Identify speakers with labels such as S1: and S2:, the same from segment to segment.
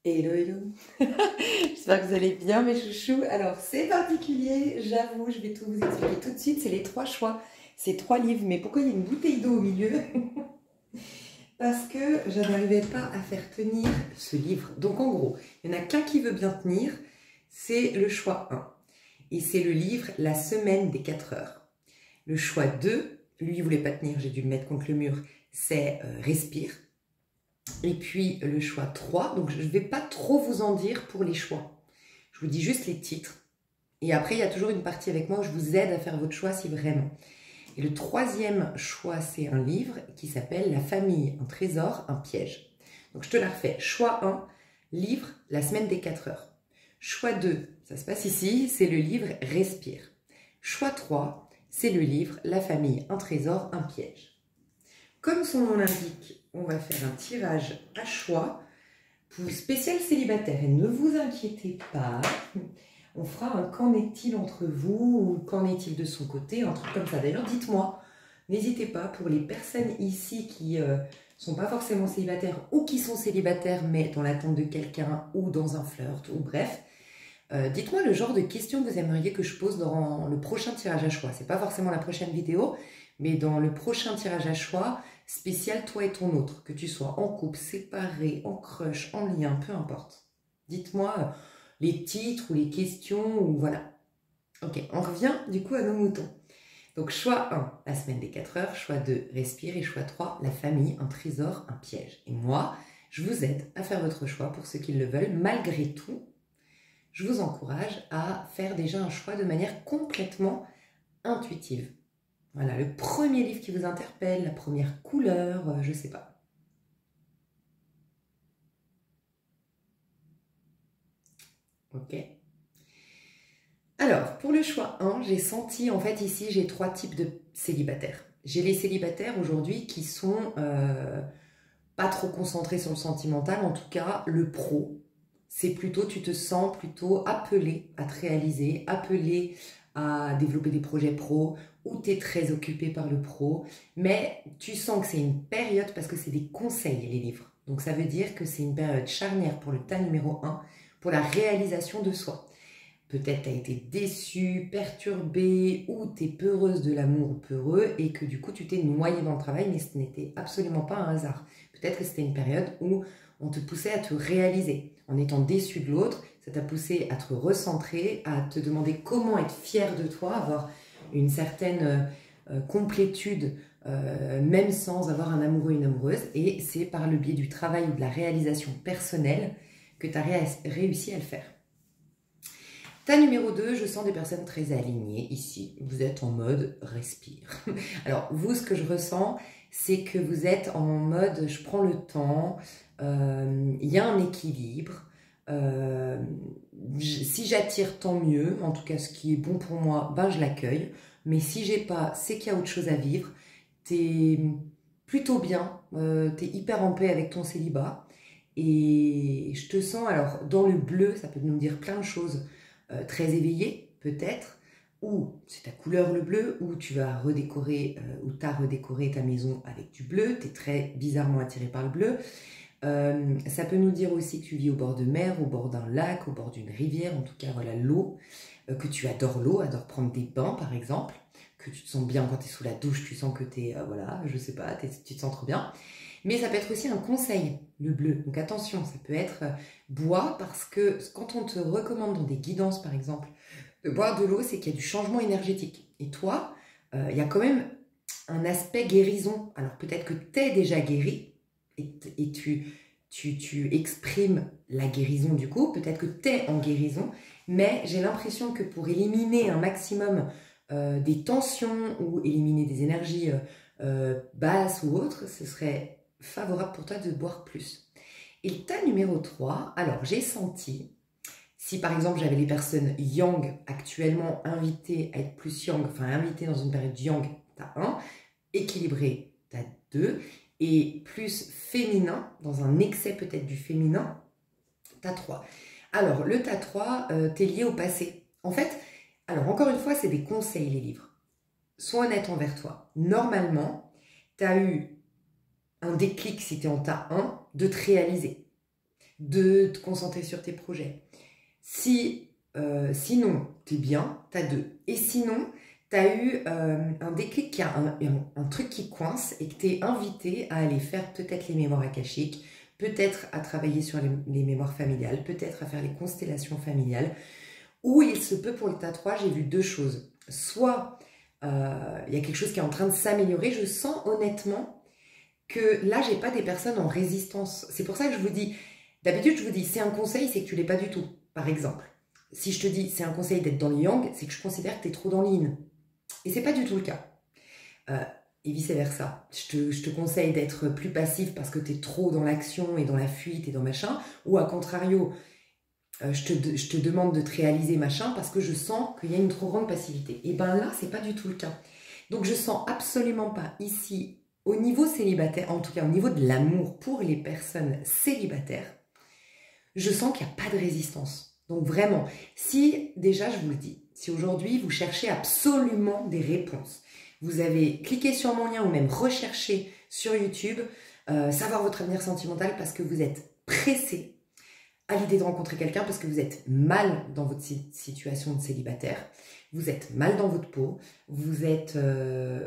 S1: Hello, hello. J'espère que vous allez bien, mes chouchous. Alors, c'est particulier, j'avoue, je vais tout vous expliquer tout de suite. C'est les trois choix, c'est trois livres. Mais pourquoi il y a une bouteille d'eau au milieu? Parce que je n'arrivais pas à faire tenir ce livre. Donc, en gros, il n'y en a qu'un qui veut bien tenir, c'est le choix 1. Et c'est le livre La semaine des 4 heures. Le choix 2, lui, il ne voulait pas tenir, j'ai dû le mettre contre le mur, c'est Respire. Et puis le choix 3, donc je ne vais pas trop vous en dire pour les choix. Je vous dis juste les titres. Et après, il y a toujours une partie avec moi où je vous aide à faire votre choix si vraiment. Et le troisième choix, c'est un livre qui s'appelle La famille, un trésor, un piège. Donc je te la refais. Choix 1, livre La semaine des 4 heures. Choix 2, ça se passe ici, c'est le livre Respire. Choix 3, c'est le livre La famille, un trésor, un piège. Comme son nom l'indique, on va faire un tirage à choix pour spécial célibataire. Et ne vous inquiétez pas, on fera un qu'en est-il entre vous ou qu'en est-il de son côté, un truc comme ça. D'ailleurs, dites-moi, n'hésitez pas pour les personnes ici qui sont pas forcément célibataires ou qui sont célibataires mais dans l'attente de quelqu'un ou dans un flirt ou bref. Dites-moi le genre de questions que vous aimeriez que je pose dans le prochain tirage à choix. C'est pas forcément la prochaine vidéo, mais dans le prochain tirage à choix, spécial toi et ton autre, que tu sois en couple, séparé, en crush, en lien, peu importe. Dites-moi les titres ou les questions ou voilà. Ok, on revient du coup à nos moutons. Donc choix 1, la semaine des 4 heures, choix 2, respire et choix 3, la famille, un trésor, un piège. Et moi, je vous aide à faire votre choix pour ceux qui le veulent. Malgré tout, je vous encourage à faire déjà un choix de manière complètement intuitive. Voilà, le premier livre qui vous interpelle, la première couleur, je sais pas. Ok. Alors, pour le choix 1, j'ai senti, en fait, ici, j'ai trois types de célibataires. J'ai les célibataires aujourd'hui qui sont pas trop concentrés sur le sentimental, en tout cas, le pro. C'est plutôt, tu te sens plutôt appelé à te réaliser, appelé à développer des projets pro, ou tu es très occupé par le pro, mais tu sens que c'est une période, parce que c'est des conseils, les livres. Donc ça veut dire que c'est une période charnière pour le tas numéro 1, pour la réalisation de soi. Peut-être tu as été déçu, perturbé, ou tu es peureuse de l'amour ou peureux, et que du coup tu t'es noyé dans le travail, mais ce n'était absolument pas un hasard. Peut-être que c'était une période où on te poussait à te réaliser. En étant déçu de l'autre, ça t'a poussé à te recentrer, à te demander comment être fier de toi, avoir une certaine complétude, même sans avoir un amoureux ou une amoureuse. Et c'est par le biais du travail ou de la réalisation personnelle que tu as réussi à le faire. Tas numéro 2, je sens des personnes très alignées ici. Vous êtes en mode respire. Alors, vous, ce que je ressens, c'est que vous êtes en mode je prends le temps, il y a un équilibre. Si j'attire, tant mieux. En tout cas, ce qui est bon pour moi, ben, je l'accueille. Mais si j'ai pas, c'est qu'il y a autre chose à vivre. T'es plutôt bien, t'es hyper en paix avec ton célibat. Et je te sens, alors, dans le bleu, ça peut nous dire plein de choses. Très éveillé, peut-être, ou c'est ta couleur le bleu, ou tu vas redécorer, ou tu as redécoré ta maison avec du bleu, tu es très bizarrement attiré par le bleu. Ça peut nous dire aussi que tu vis au bord de mer, au bord d'un lac, au bord d'une rivière, en tout cas, voilà, l'eau, que tu adores l'eau, adores prendre des bains, par exemple, que tu te sens bien quand tu es sous la douche, tu sens que tu es, voilà, je sais pas, tu te sens trop bien. Mais ça peut être aussi un conseil, le bleu. Donc attention, ça peut être bois parce que quand on te recommande dans des guidances, par exemple, de boire de l'eau, c'est qu'il y a du changement énergétique. Et toi, il y a quand même un aspect guérison. Alors peut-être que tu es déjà guéri et tu exprimes la guérison du coup. Peut-être que tu es en guérison. Mais j'ai l'impression que pour éliminer un maximum des tensions ou éliminer des énergies basses ou autres, ce serait favorable pour toi de boire plus. Et le tas numéro 3, alors j'ai senti, si par exemple j'avais les personnes yang actuellement invitées à être plus yang, enfin invitées dans une période yang, t'as 1, équilibré, t'as 2, et plus féminin, dans un excès peut-être du féminin, t'as 3. Alors le tas 3, t'es lié au passé. En fait, alors encore une fois, c'est des conseils les livres. Sois honnête envers toi. Normalement, t'as eu un déclic si tu es en tas 1 de te réaliser. de te concentrer sur tes projets. Si, sinon, tu es bien, tu as 2. Et sinon, tu as eu un déclic, qui a un truc qui coince et que tu es invité à aller faire peut-être les mémoires akashiques, peut-être à travailler sur les mémoires familiales, peut-être à faire les constellations familiales, où il se peut pour le tas 3, j'ai vu 2 choses. Soit il y a quelque chose qui est en train de s'améliorer, je sens honnêtement que là, j'ai pas des personnes en résistance. C'est pour ça que je vous dis, d'habitude, je vous dis, c'est un conseil, c'est que tu l'es pas du tout. Par exemple, si je te dis, c'est un conseil d'être dans le yang, c'est que je considère que tu es trop dans l'yin. Et c'est pas du tout le cas. Et vice-versa. Je te conseille d'être plus passif parce que tu es trop dans l'action et dans la fuite et dans machin. Ou à contrario, je te demande de te réaliser machin parce que je sens qu'il y a une trop grande passivité. Et ben là, c'est pas du tout le cas. Donc je sens absolument pas ici, au niveau célibataire, en tout cas au niveau de l'amour pour les personnes célibataires, je sens qu'il n'y a pas de résistance. Donc vraiment, si déjà je vous le dis, si aujourd'hui vous cherchez absolument des réponses, vous avez cliqué sur mon lien ou même recherché sur YouTube, savoir votre avenir sentimental parce que vous êtes pressé à l'idée de rencontrer quelqu'un parce que vous êtes mal dans votre situation de célibataire, vous êtes mal dans votre peau, vous êtes...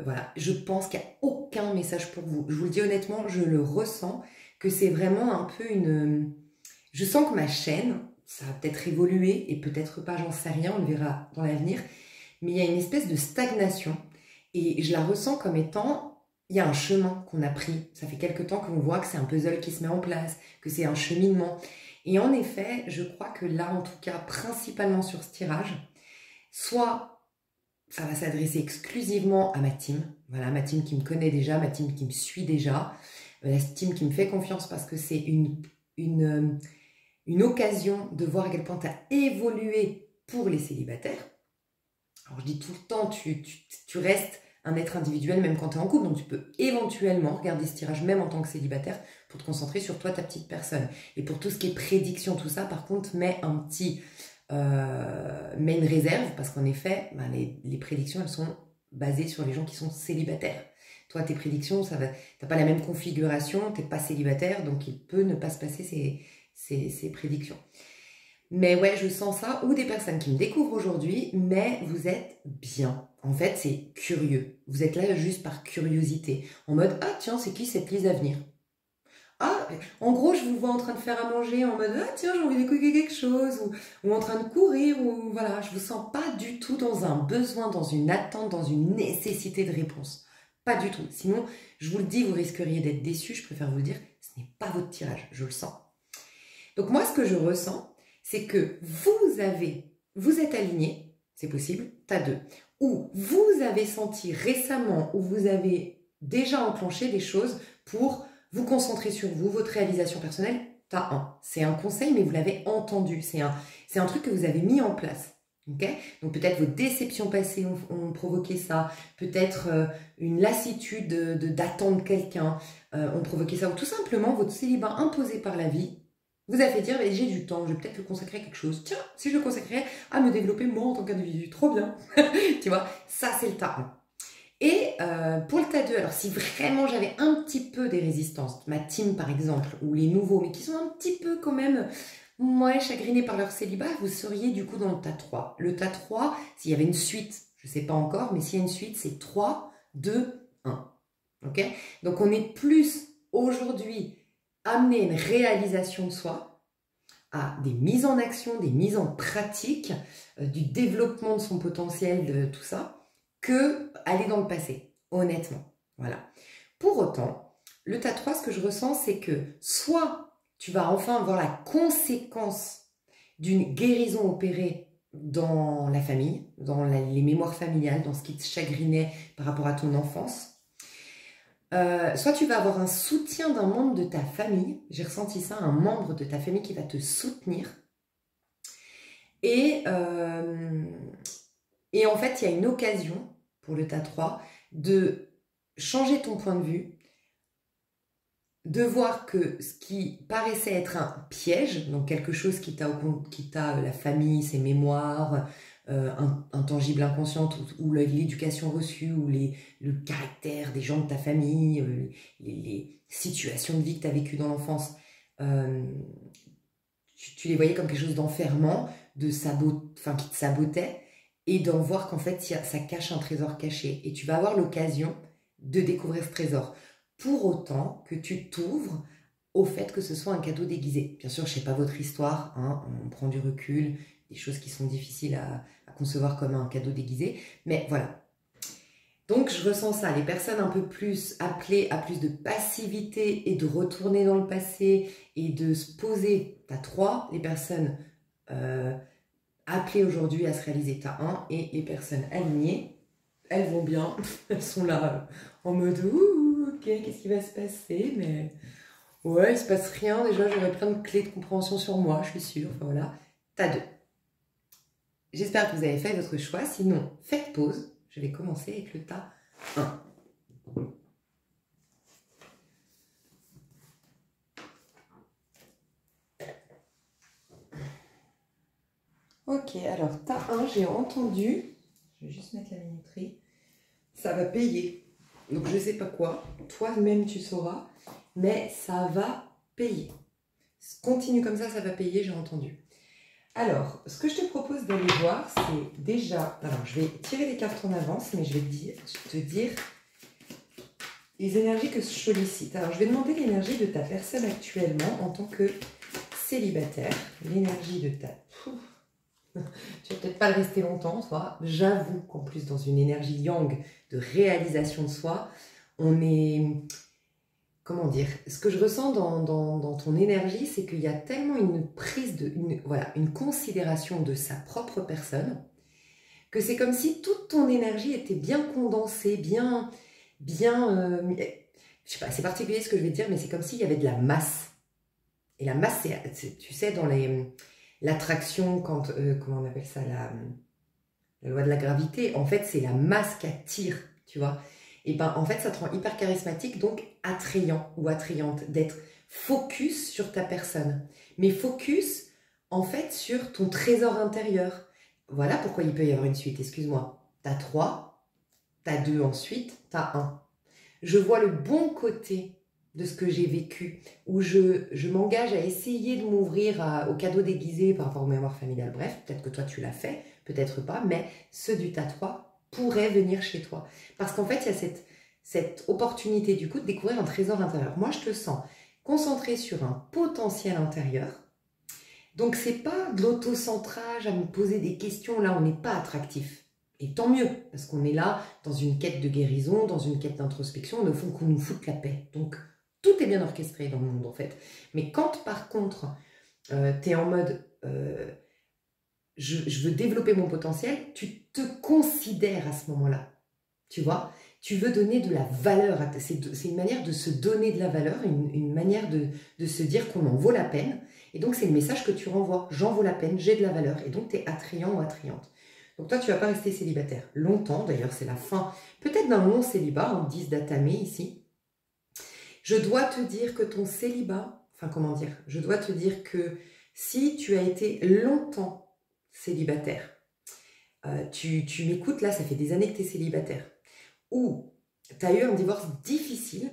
S1: voilà, je pense qu'il n'y a aucun message pour vous. Je vous le dis honnêtement, je le ressens, que c'est vraiment un peu une... Je sens que ma chaîne, ça va peut-être évoluer et peut-être pas, j'en sais rien, on le verra dans l'avenir, mais il y a une espèce de stagnation et je la ressens comme étant... Il y a un chemin qu'on a pris. Ça fait quelque temps qu'on voit que c'est un puzzle qui se met en place, que c'est un cheminement. Et en effet, je crois que là, en tout cas, principalement sur ce tirage, soit ça va s'adresser exclusivement à ma team, voilà, ma team qui me connaît déjà, ma team qui me suit déjà, la team qui me fait confiance parce que c'est une occasion de voir à quel point tu as évolué pour les célibataires. Alors je dis tout le temps, tu restes un être individuel même quand tu es en couple, donc tu peux éventuellement regarder ce tirage même en tant que célibataire pour te concentrer sur toi, ta petite personne. Et pour tout ce qui est prédiction, tout ça, par contre, mets une réserve parce qu'en effet, ben, les prédictions, elles sont basées sur les gens qui sont célibataires. Toi, tes prédictions, t'as pas la même configuration, t'es pas célibataire, donc il peut ne pas se passer ces prédictions. Mais ouais, je sens ça, ou des personnes qui me découvrent aujourd'hui, mais vous êtes bien. En fait, c'est curieux. Vous êtes là juste par curiosité. En mode, ah tiens, c'est qui cette Lise à venir? Ah, en gros, je vous vois en train de faire à manger, en mode, ah tiens, j'ai envie d'écouter quelque chose, ou en train de courir, ou voilà, je vous sens pas du tout dans un besoin, dans une attente, dans une nécessité de réponse. Pas du tout. Sinon, je vous le dis, vous risqueriez d'être déçus, je préfère vous le dire, ce n'est pas votre tirage, je le sens. Donc moi, ce que je ressens, c'est que vous êtes aligné, c'est possible, t'as 2, ou vous avez senti récemment, ou vous avez déjà enclenché des choses pour vous concentrer sur vous, votre réalisation personnelle, t'as 1. C'est un conseil, mais vous l'avez entendu, c'est un truc que vous avez mis en place. Okay, donc peut-être vos déceptions passées ont provoqué ça, peut-être une lassitude d'attendre quelqu'un ont provoqué ça, ou tout simplement votre célibat imposé par la vie vous a fait dire, j'ai du temps, je vais peut-être le consacrer à quelque chose. Tiens, si je le consacrais à me développer moi en tant qu'individu, trop bien. Tu vois, ça c'est le tas 1. Et pour le tas 2, alors si vraiment j'avais un petit peu des résistances, ma team par exemple, ou les nouveaux, mais qui sont un petit peu quand même, ouais, chagrinés par leur célibat, vous seriez du coup dans le tas 3. Le tas 3, s'il y avait une suite, je ne sais pas encore, mais s'il y a une suite, c'est 3, 2, 1. Ok? Donc on est plus aujourd'hui amener une réalisation de soi, à des mises en action, des mises en pratique, du développement de son potentiel, de tout ça, que aller dans le passé, honnêtement. Voilà. Pour autant, le tas 3, ce que je ressens, c'est que soit tu vas enfin voir la conséquence d'une guérison opérée dans la famille, dans les mémoires familiales, dans ce qui te chagrinait par rapport à ton enfance, soit tu vas avoir un soutien d'un membre de ta famille, j'ai ressenti ça, un membre de ta famille qui va te soutenir. Et en fait, il y a une occasion, pour le tas 3, de changer ton point de vue, de voir que ce qui paraissait être un piège, donc quelque chose qui t'a la famille, ses mémoires, intangible, inconsciente, ou l'éducation reçue, ou le caractère des gens de ta famille, les situations de vie que tu as vécues dans l'enfance, tu les voyais comme quelque chose d'enfermant, enfin, qui te sabotait, et d'en voir qu'en fait, ça cache un trésor caché. Et tu vas avoir l'occasion de découvrir ce trésor. Pour autant que tu t'ouvres au fait que ce soit un cadeau déguisé. Bien sûr, je ne sais pas votre histoire, hein, on prend du recul, des choses qui sont difficiles à concevoir comme un cadeau déguisé, mais voilà. Donc, je ressens ça, les personnes un peu plus appelées à plus de passivité et de retourner dans le passé et de se poser. Tu as 3, les personnes appelées aujourd'hui à se réaliser, tu as 1, et les personnes alignées, elles vont bien, elles sont là en mode « Ouh, ok, qu'est-ce qui va se passer ?» Mais ouais, il se passe rien, déjà j'aurai plein de clés de compréhension sur moi, je suis sûre, enfin voilà. Tu as 2. J'espère que vous avez fait votre choix, sinon faites pause. Je vais commencer avec le tas 1. Ok, alors tas 1, j'ai entendu, je vais juste mettre la minuterie, ça va payer. Donc je ne sais pas quoi, toi-même tu sauras, mais ça va payer. Continue comme ça va payer, j'ai entendu. Alors, ce que je te propose d'aller voir, c'est déjà... Alors, je vais tirer les cartes en avance, mais je vais te dire les énergies que je sollicite. Alors, je vais demander l'énergie de ta personne actuellement en tant que célibataire. L'énergie de ta... Tu vas peut-être pas le rester longtemps, toi. J'avoue qu'en plus, dans une énergie yang de réalisation de soi, on est... Comment dire, ce que je ressens dans ton énergie, c'est qu'il y a tellement une prise une considération de sa propre personne, que c'est comme si toute ton énergie était bien condensée, je sais pas, c'est particulier ce que je vais te dire, mais c'est comme s'il y avait de la masse. Et la masse, tu sais, dans l'attraction, comment on appelle ça, la loi de la gravité, en fait, c'est la masse qui attire, tu vois. Et ben en fait ça te rend hyper charismatique, donc attrayant ou attrayante, d'être focus sur ta personne, mais focus en fait sur ton trésor intérieur. Voilà pourquoi il peut y avoir une suite, excuse-moi. T'as 3, t'as 2 ensuite, t'as 1. Je vois le bon côté de ce que j'ai vécu, où je m'engage à essayer de m'ouvrir au cadeau déguisé par rapport aux mémoires familiales. Bref, peut-être que toi tu l'as fait, peut-être pas, mais ceux du tas 3 pourrait venir chez toi. Parce qu'en fait, il y a cette opportunité du coup de découvrir un trésor intérieur. Moi, je te sens concentrée sur un potentiel intérieur. Donc, c'est pas de l'autocentrage à me poser des questions. Là, on n'est pas attractif. Et tant mieux, parce qu'on est là dans une quête de guérison, dans une quête d'introspection, au fond qu'on nous foute la paix. Donc, tout est bien orchestré dans le monde, en fait. Mais quand, par contre, tu es en mode... je veux développer mon potentiel, tu te considères à ce moment-là, tu vois, tu veux donner de la valeur, c'est une manière de se donner de la valeur, une manière de se dire qu'on en vaut la peine, et donc c'est le message que tu renvoies, j'en vaux la peine, j'ai de la valeur, et donc tu es attrayant ou attrayante. Donc toi tu ne vas pas rester célibataire longtemps, d'ailleurs c'est la fin, peut-être d'un long célibat, on dit d'atamé ici. Je dois te dire que ton célibat, enfin comment dire, je dois te dire que si tu as été longtemps célibataire, tu m'écoutes là, ça fait des années que tu es célibataire, ou tu as eu un divorce difficile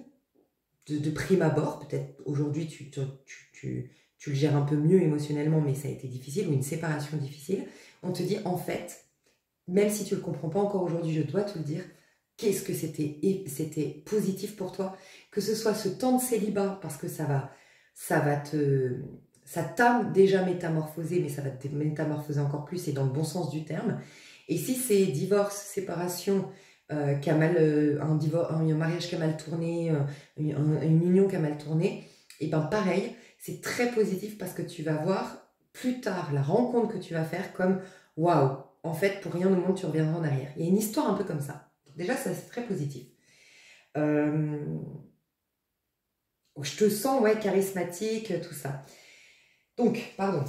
S1: de prime abord, peut-être aujourd'hui tu le gères un peu mieux émotionnellement, mais ça a été difficile, ou une séparation difficile, on te dit en fait, même si tu ne le comprends pas encore aujourd'hui, je dois te le dire, qu'est-ce que c'était positif pour toi, que ce soit ce temps de célibat, parce que ça t'a déjà métamorphosé, mais ça va te métamorphoser encore plus, et dans le bon sens du terme. Et si c'est divorce, séparation, un mariage qui a mal tourné, une union qui a mal tourné, et ben pareil, c'est très positif parce que tu vas voir plus tard la rencontre que tu vas faire comme waouh, en fait pour rien au monde tu reviendras en arrière. Il y a une histoire un peu comme ça. Donc déjà ça c'est très positif. Je te sens ouais charismatique, tout ça. Donc, pardon,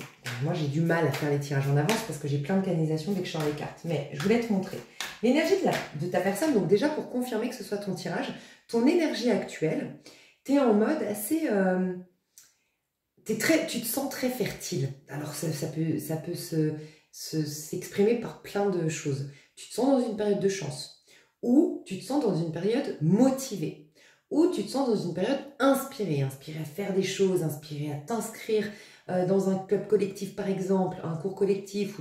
S1: moi j'ai du mal à faire les tirages en avance parce que j'ai plein de canalisations dès que je sors les cartes. Mais je voulais te montrer l'énergie de ta personne. Donc déjà pour confirmer que ce soit ton tirage, ton énergie actuelle, tu es en mode assez... tu te sens très fertile. Alors ça peut s'exprimer par plein de choses. Tu te sens dans une période de chance. Ou tu te sens dans une période motivée. Ou tu te sens dans une période inspirée à faire des choses, inspirée à t'inscrire dans un club collectif par exemple, un cours collectif,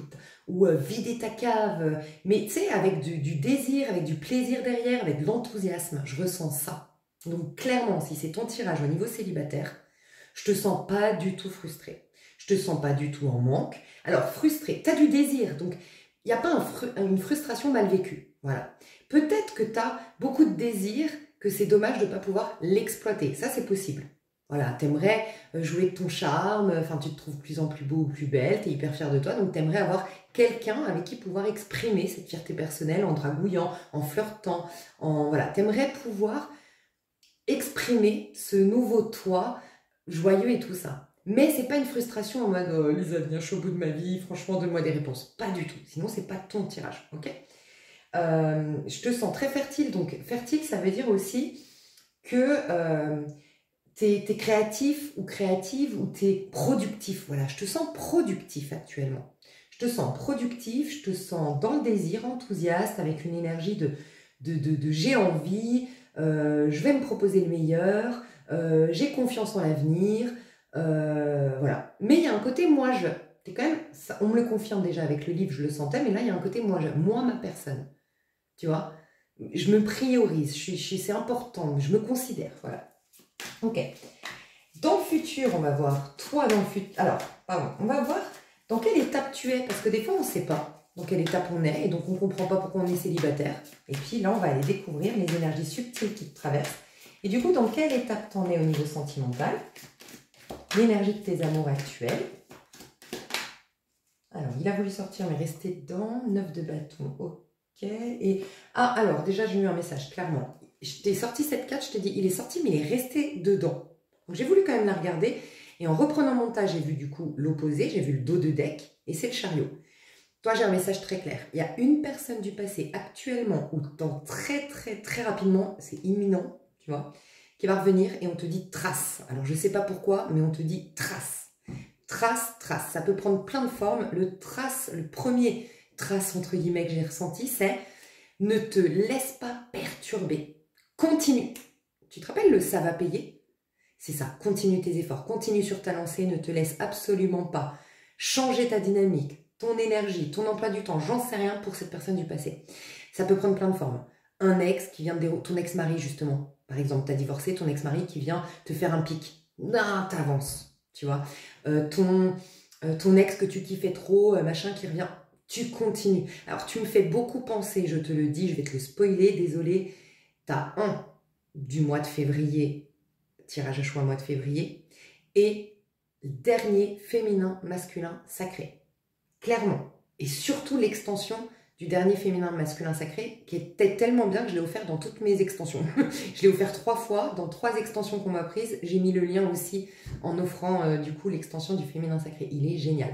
S1: ou vider ta cave, mais tu sais, avec du désir, avec du plaisir derrière, avec de l'enthousiasme, je ressens ça. Donc clairement, si c'est ton tirage au niveau célibataire, je te sens pas du tout frustré. Je te sens pas du tout en manque. Alors frustré, tu as du désir, donc il n'y a pas une frustration mal vécue. Voilà. Peut-être que tu as beaucoup de désir, que c'est dommage de ne pas pouvoir l'exploiter. Ça, c'est possible. Voilà, tu aimerais jouer de ton charme, enfin tu te trouves de plus en plus beau ou plus belle, tu es hyper fière de toi, donc tu aimerais avoir quelqu'un avec qui pouvoir exprimer cette fierté personnelle en dragouillant, en flirtant, voilà, tu aimerais pouvoir exprimer ce nouveau toi joyeux et tout ça. Mais c'est pas une frustration en mode Lisa, viens, je suis au bout de ma vie, franchement, donne-moi des réponses. Pas du tout. Sinon, c'est pas ton tirage, ok? Je te sens très fertile. Donc, fertile, ça veut dire aussi que t'es créatif ou créative ou t'es productif. Voilà, je te sens productif actuellement. Je te sens productif, je te sens dans le désir, enthousiaste, avec une énergie de j'ai envie, je vais me proposer le meilleur, j'ai confiance en l'avenir, voilà. Mais il y a un côté moi-je. T'es quand même, ça, on me le confirme déjà avec le livre, je le sentais, mais là il y a un côté moi-je, moi ma personne. Tu vois, je me priorise, c'est important, je me considère, voilà. Ok. Dans le futur, on va voir, toi dans le futur, alors, pardon, on va voir dans quelle étape tu es, parce que des fois on ne sait pas dans quelle étape on est, et donc on ne comprend pas pourquoi on est célibataire. Et puis là, on va aller découvrir les énergies subtiles qui te traversent. Et du coup, dans quelle étape tu en es au niveau sentimental, l'énergie de tes amours actuels. Alors, il a voulu sortir, mais rester dedans. 9 de bâton, ok. Et, ah, alors, déjà, j'ai eu un message, clairement. Je t'ai sorti cette carte, je t'ai dit, il est sorti, mais il est resté dedans. Donc, j'ai voulu quand même la regarder. Et en reprenant mon tas, j'ai vu du coup l'opposé, j'ai vu le dos de deck, et c'est le chariot. Toi, j'ai un message très clair. Il y a une personne du passé actuellement, ou dans très rapidement, c'est imminent, tu vois, qui va revenir et on te dit trace. Alors, je ne sais pas pourquoi, mais on te dit trace. Trace, trace. Ça peut prendre plein de formes. Le trace, le premier trace, entre guillemets, que j'ai ressenti, c'est ne te laisse pas perturber. Continue. Tu te rappelles le ça va payer? C'est ça. Continue tes efforts. Continue sur ta lancée. Ne te laisse absolument pas changer ta dynamique, ton énergie, ton emploi du temps. J'en sais rien pour cette personne du passé. Ça peut prendre plein de formes. Un ex qui vient de ton ex-mari, justement. Par exemple, tu as divorcé, ton ex-mari qui vient te faire un pic. Non, t'avances. Tu vois, ton ex que tu kiffais trop, machin qui revient, tu continues. Alors, tu me fais beaucoup penser, je te le dis, je vais te le spoiler, désolé. Tu as un du mois de février, tirage à choix mois de février, et le dernier féminin, masculin, sacré. Clairement. Et surtout l'extension du dernier féminin masculin sacré, qui était tellement bien que je l'ai offert dans toutes mes extensions. Je l'ai offert 3 fois, dans 3 extensions qu'on m'a prises. J'ai mis le lien aussi en offrant du coup l'extension du féminin sacré. Il est génial.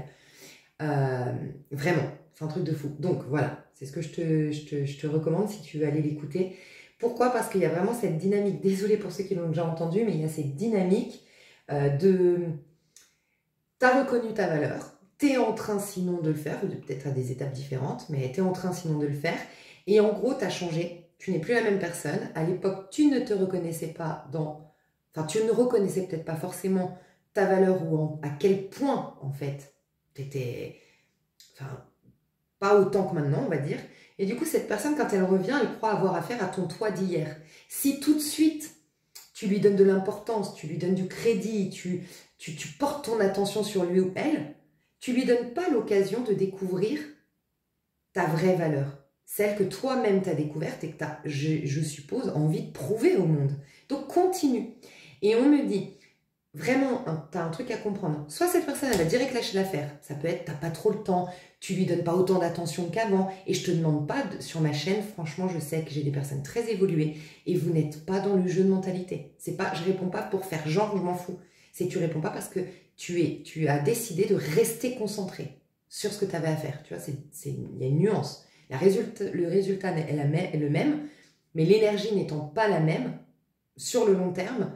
S1: Vraiment, c'est un truc de fou. Donc voilà, c'est ce que je te recommande si tu veux aller l'écouter. Pourquoi? Parce qu'il y a vraiment cette dynamique, désolée pour ceux qui l'ont déjà entendu, mais il y a cette dynamique de... T'as reconnu ta valeur, t'es en train sinon de le faire, ou peut-être à des étapes différentes, mais t'es en train sinon de le faire, et en gros t'as changé, tu n'es plus la même personne. À l'époque tu ne te reconnaissais pas dans, enfin tu ne reconnaissais peut-être pas forcément ta valeur ou à quel point en fait t'étais, enfin pas autant que maintenant on va dire, et du coup cette personne quand elle revient elle croit avoir affaire à ton toi d'hier. Si tout de suite tu lui donnes de l'importance, tu lui donnes du crédit, tu portes ton attention sur lui ou elle, tu lui donnes pas l'occasion de découvrir ta vraie valeur. Celle que toi-même t'as découverte et que tu as, je suppose, envie de prouver au monde. Donc continue. Et on me dit, vraiment, tu as un truc à comprendre. Soit cette personne, elle va direct lâcher l'affaire. Ça peut être, t'as pas trop le temps, tu lui donnes pas autant d'attention qu'avant. Et je te demande pas, sur ma chaîne, franchement, je sais que j'ai des personnes très évoluées et vous n'êtes pas dans le jeu de mentalité. C'est pas, je réponds pas pour faire genre, je m'en fous. C'est que tu réponds pas parce que tu as décidé de rester concentré sur ce que tu avais à faire. Tu vois, il y a une nuance. Le résultat est le même, mais l'énergie n'étant pas la même, sur le long terme,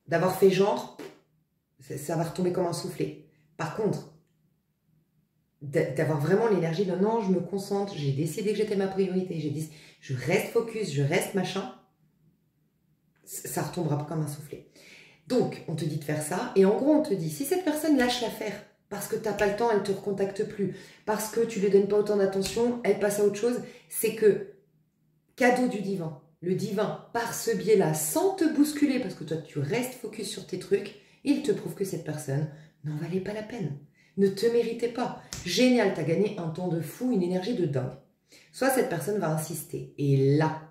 S1: d'avoir fait genre, ça va retomber comme un soufflet. Par contre, d'avoir vraiment l'énergie de non, je me concentre, j'ai décidé que j'étais ma priorité, j'ai dit, je reste focus, je reste machin, ça retombera comme un soufflet. Donc, on te dit de faire ça. Et en gros, on te dit, si cette personne lâche l'affaire, parce que tu n'as pas le temps, elle ne te recontacte plus, parce que tu ne lui donnes pas autant d'attention, elle passe à autre chose, c'est que, cadeau du divin, le divin, par ce biais-là, sans te bousculer, parce que toi, tu restes focus sur tes trucs, il te prouve que cette personne n'en valait pas la peine, ne te méritait pas. Génial, tu as gagné un temps de fou, une énergie de dingue. Soit cette personne va insister, et là,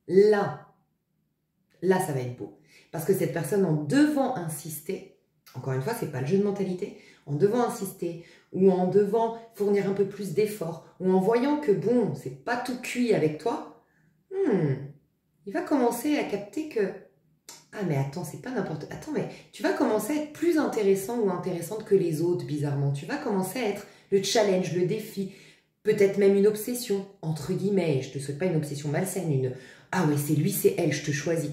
S1: ça va être beau. Parce que cette personne, en devant insister, encore une fois, c'est pas le jeu de mentalité, en devant insister, ou en devant fournir un peu plus d'efforts, ou en voyant que bon, c'est pas tout cuit avec toi, il va commencer à capter que ah mais attends, c'est pas n'importe... Attends, mais tu vas commencer à être plus intéressant ou intéressante que les autres, bizarrement. Tu vas commencer à être le challenge, le défi, peut-être même une obsession, entre guillemets. Je te souhaite pas une obsession malsaine, une... Ah ouais, c'est lui, c'est elle, je te choisis.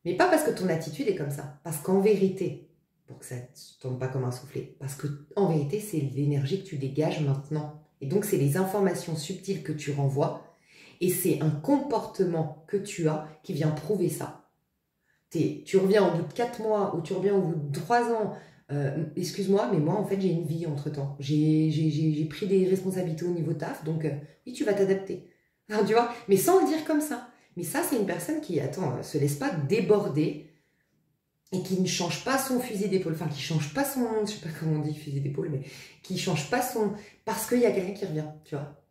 S1: Mais pas parce que ton attitude est comme ça. Parce qu'en vérité, pour que ça ne tombe pas comme un soufflet, parce qu'en vérité, c'est l'énergie que tu dégages maintenant. Et donc, c'est les informations subtiles que tu renvoies. Et c'est un comportement que tu as qui vient prouver ça. Tu reviens au bout de 4 mois ou tu reviens au bout de 3 ans. Excuse-moi, mais moi, en fait, j'ai une vie entre-temps. J'ai pris des responsabilités au niveau taf, donc oui, tu vas t'adapter. Tu vois, mais sans le dire comme ça. Mais ça, c'est une personne qui, attends, se laisse pas déborder et qui ne change pas son fusil d'épaule. Enfin, qui change pas son... Je sais pas comment on dit fusil d'épaule, mais qui change pas son... Parce qu'il y a quelqu'un qui revient, tu vois.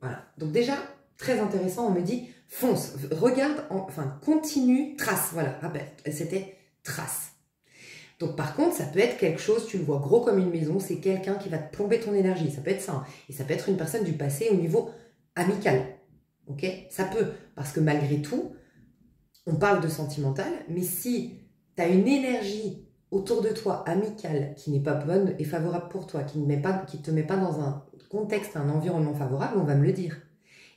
S1: Voilà. Donc déjà... Très intéressant, on me dit fonce, regarde, enfin continue, trace, voilà, rappelle, c'était trace. Donc par contre, ça peut être quelque chose, tu le vois gros comme une maison, c'est quelqu'un qui va te plomber ton énergie, ça peut être ça, hein. Et ça peut être une personne du passé au niveau amical, ok? Ça peut, parce que malgré tout, on parle de sentimental, mais si tu as une énergie autour de toi amicale qui n'est pas bonne et favorable pour toi, qui ne te met pas dans un contexte, un environnement favorable, on va me le dire.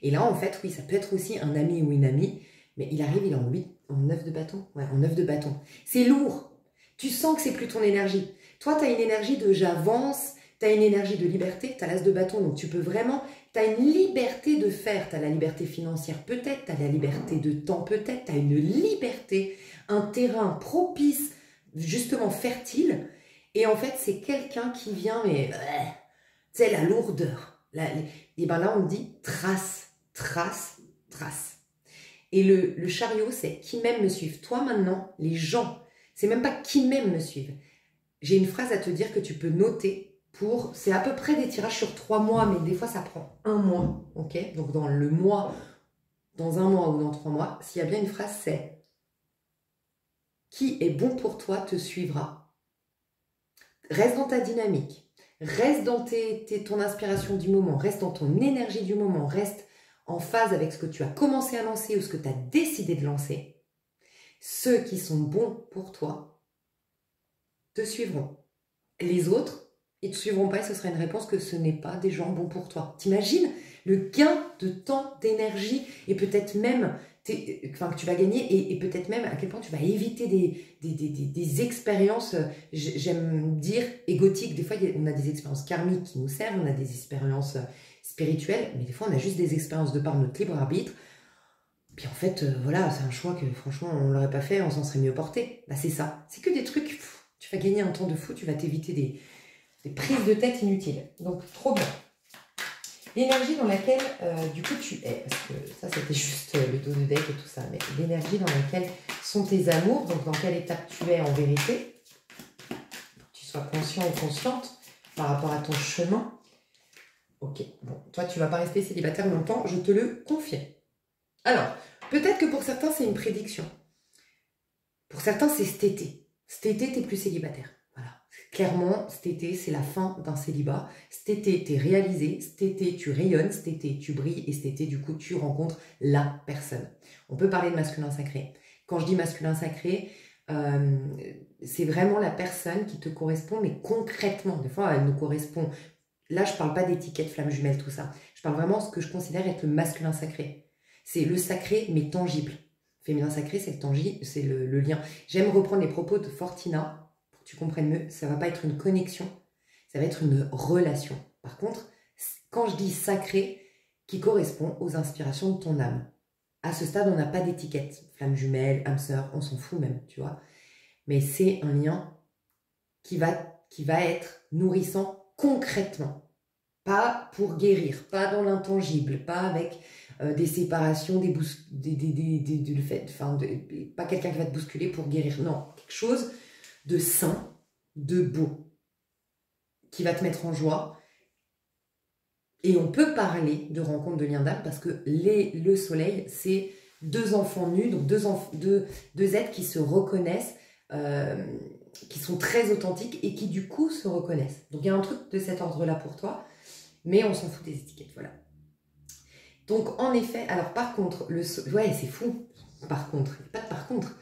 S1: Et là, en fait, oui, ça peut être aussi un ami ou une amie, mais il arrive, il est en 9 de bâton. Ouais, en 9 de bâton. C'est lourd. Tu sens que c'est plus ton énergie. Toi, tu as une énergie de j'avance, tu as une énergie de liberté, tu as l'as de bâton, donc tu peux vraiment, tu as une liberté de faire, tu as la liberté financière peut-être, tu as la liberté de temps peut-être, tu as une liberté, un terrain propice, justement fertile, et en fait, c'est quelqu'un qui vient, mais tu sais, la lourdeur. Et bien là, on me dit trace. Trace, trace. Et le chariot, c'est qui m'aime me suivent. Toi maintenant, les gens, c'est même pas qui m'aime me suivent. J'ai une phrase à te dire que tu peux noter pour, c'est à peu près des tirages sur 3 mois, mais des fois ça prend 1 mois, ok? Donc dans le mois, dans 1 mois ou dans 3 mois, s'il y a bien une phrase, c'est qui est bon pour toi te suivra. Reste dans ta dynamique, reste dans ton inspiration du moment, reste dans ton énergie du moment, reste en phase avec ce que tu as commencé à lancer ou ce que tu as décidé de lancer, ceux qui sont bons pour toi te suivront. Les autres, ils ne te suivront pas et ce sera une réponse que ce n'est pas des gens bons pour toi. T'imagines le gain de temps, d'énergie et peut-être même que tu vas gagner et peut-être même à quel point tu vas éviter des expériences, j'aime dire, égotiques. Des fois, on a des expériences karmiques qui nous servent, on a des expériences spirituelles, mais des fois, on a juste des expériences de par notre libre arbitre. Puis en fait, voilà, c'est un choix que franchement, on ne l'aurait pas fait, on s'en serait mieux porté. Bah, c'est ça. C'est que des trucs, tu vas gagner un temps de fou, tu vas t'éviter des prises de tête inutiles. Donc, trop bien. L'énergie dans laquelle, du coup, tu es, parce que ça, c'était juste le dos de deck et tout ça, mais l'énergie dans laquelle sont tes amours, donc dans quelle étape tu es en vérité, pour que tu sois conscient ou consciente par rapport à ton chemin. Ok, bon, toi, tu ne vas pas rester célibataire longtemps, je te le confie. Alors, peut-être que pour certains, c'est une prédiction. Pour certains, c'est cet été. Cet été, tu n'es plus célibataire. Voilà. Clairement, cet été, c'est la fin d'un célibat. Cet été, tu es réalisé. Cet été, tu rayonnes. Cet été, tu brilles. Et cet été, du coup, tu rencontres la personne. On peut parler de masculin sacré. Quand je dis masculin sacré, c'est vraiment la personne qui te correspond, mais concrètement. Des fois, elle nous correspond. Là, je ne parle pas d'étiquette, flamme jumelle, tout ça. Je parle vraiment de ce que je considère être le masculin sacré. C'est le sacré, mais tangible. Féminin sacré, c'est le tangible, c'est le lien. J'aime reprendre les propos de Fortina, pour que tu comprennes mieux. Ça ne va pas être une connexion, ça va être une relation. Par contre, quand je dis sacré, qui correspond aux inspirations de ton âme. À ce stade, on n'a pas d'étiquette. Flamme jumelle, âme sœur, on s'en fout même, tu vois. Mais c'est un lien qui va être nourrissant concrètement. Pas pour guérir, pas dans l'intangible, pas avec des séparations, pas quelqu'un qui va te bousculer pour guérir. Non, quelque chose de sain, de beau, qui va te mettre en joie. Et on peut parler de rencontre de lien d'âme parce que le soleil, c'est deux enfants nus, donc deux êtres qui se reconnaissent, qui sont très authentiques et qui du coup se reconnaissent. Donc il y a un truc de cet ordre-là pour toi, mais on s'en fout des étiquettes, voilà. Donc en effet, alors par contre, ouais c'est fou, par contre, pas de par contre,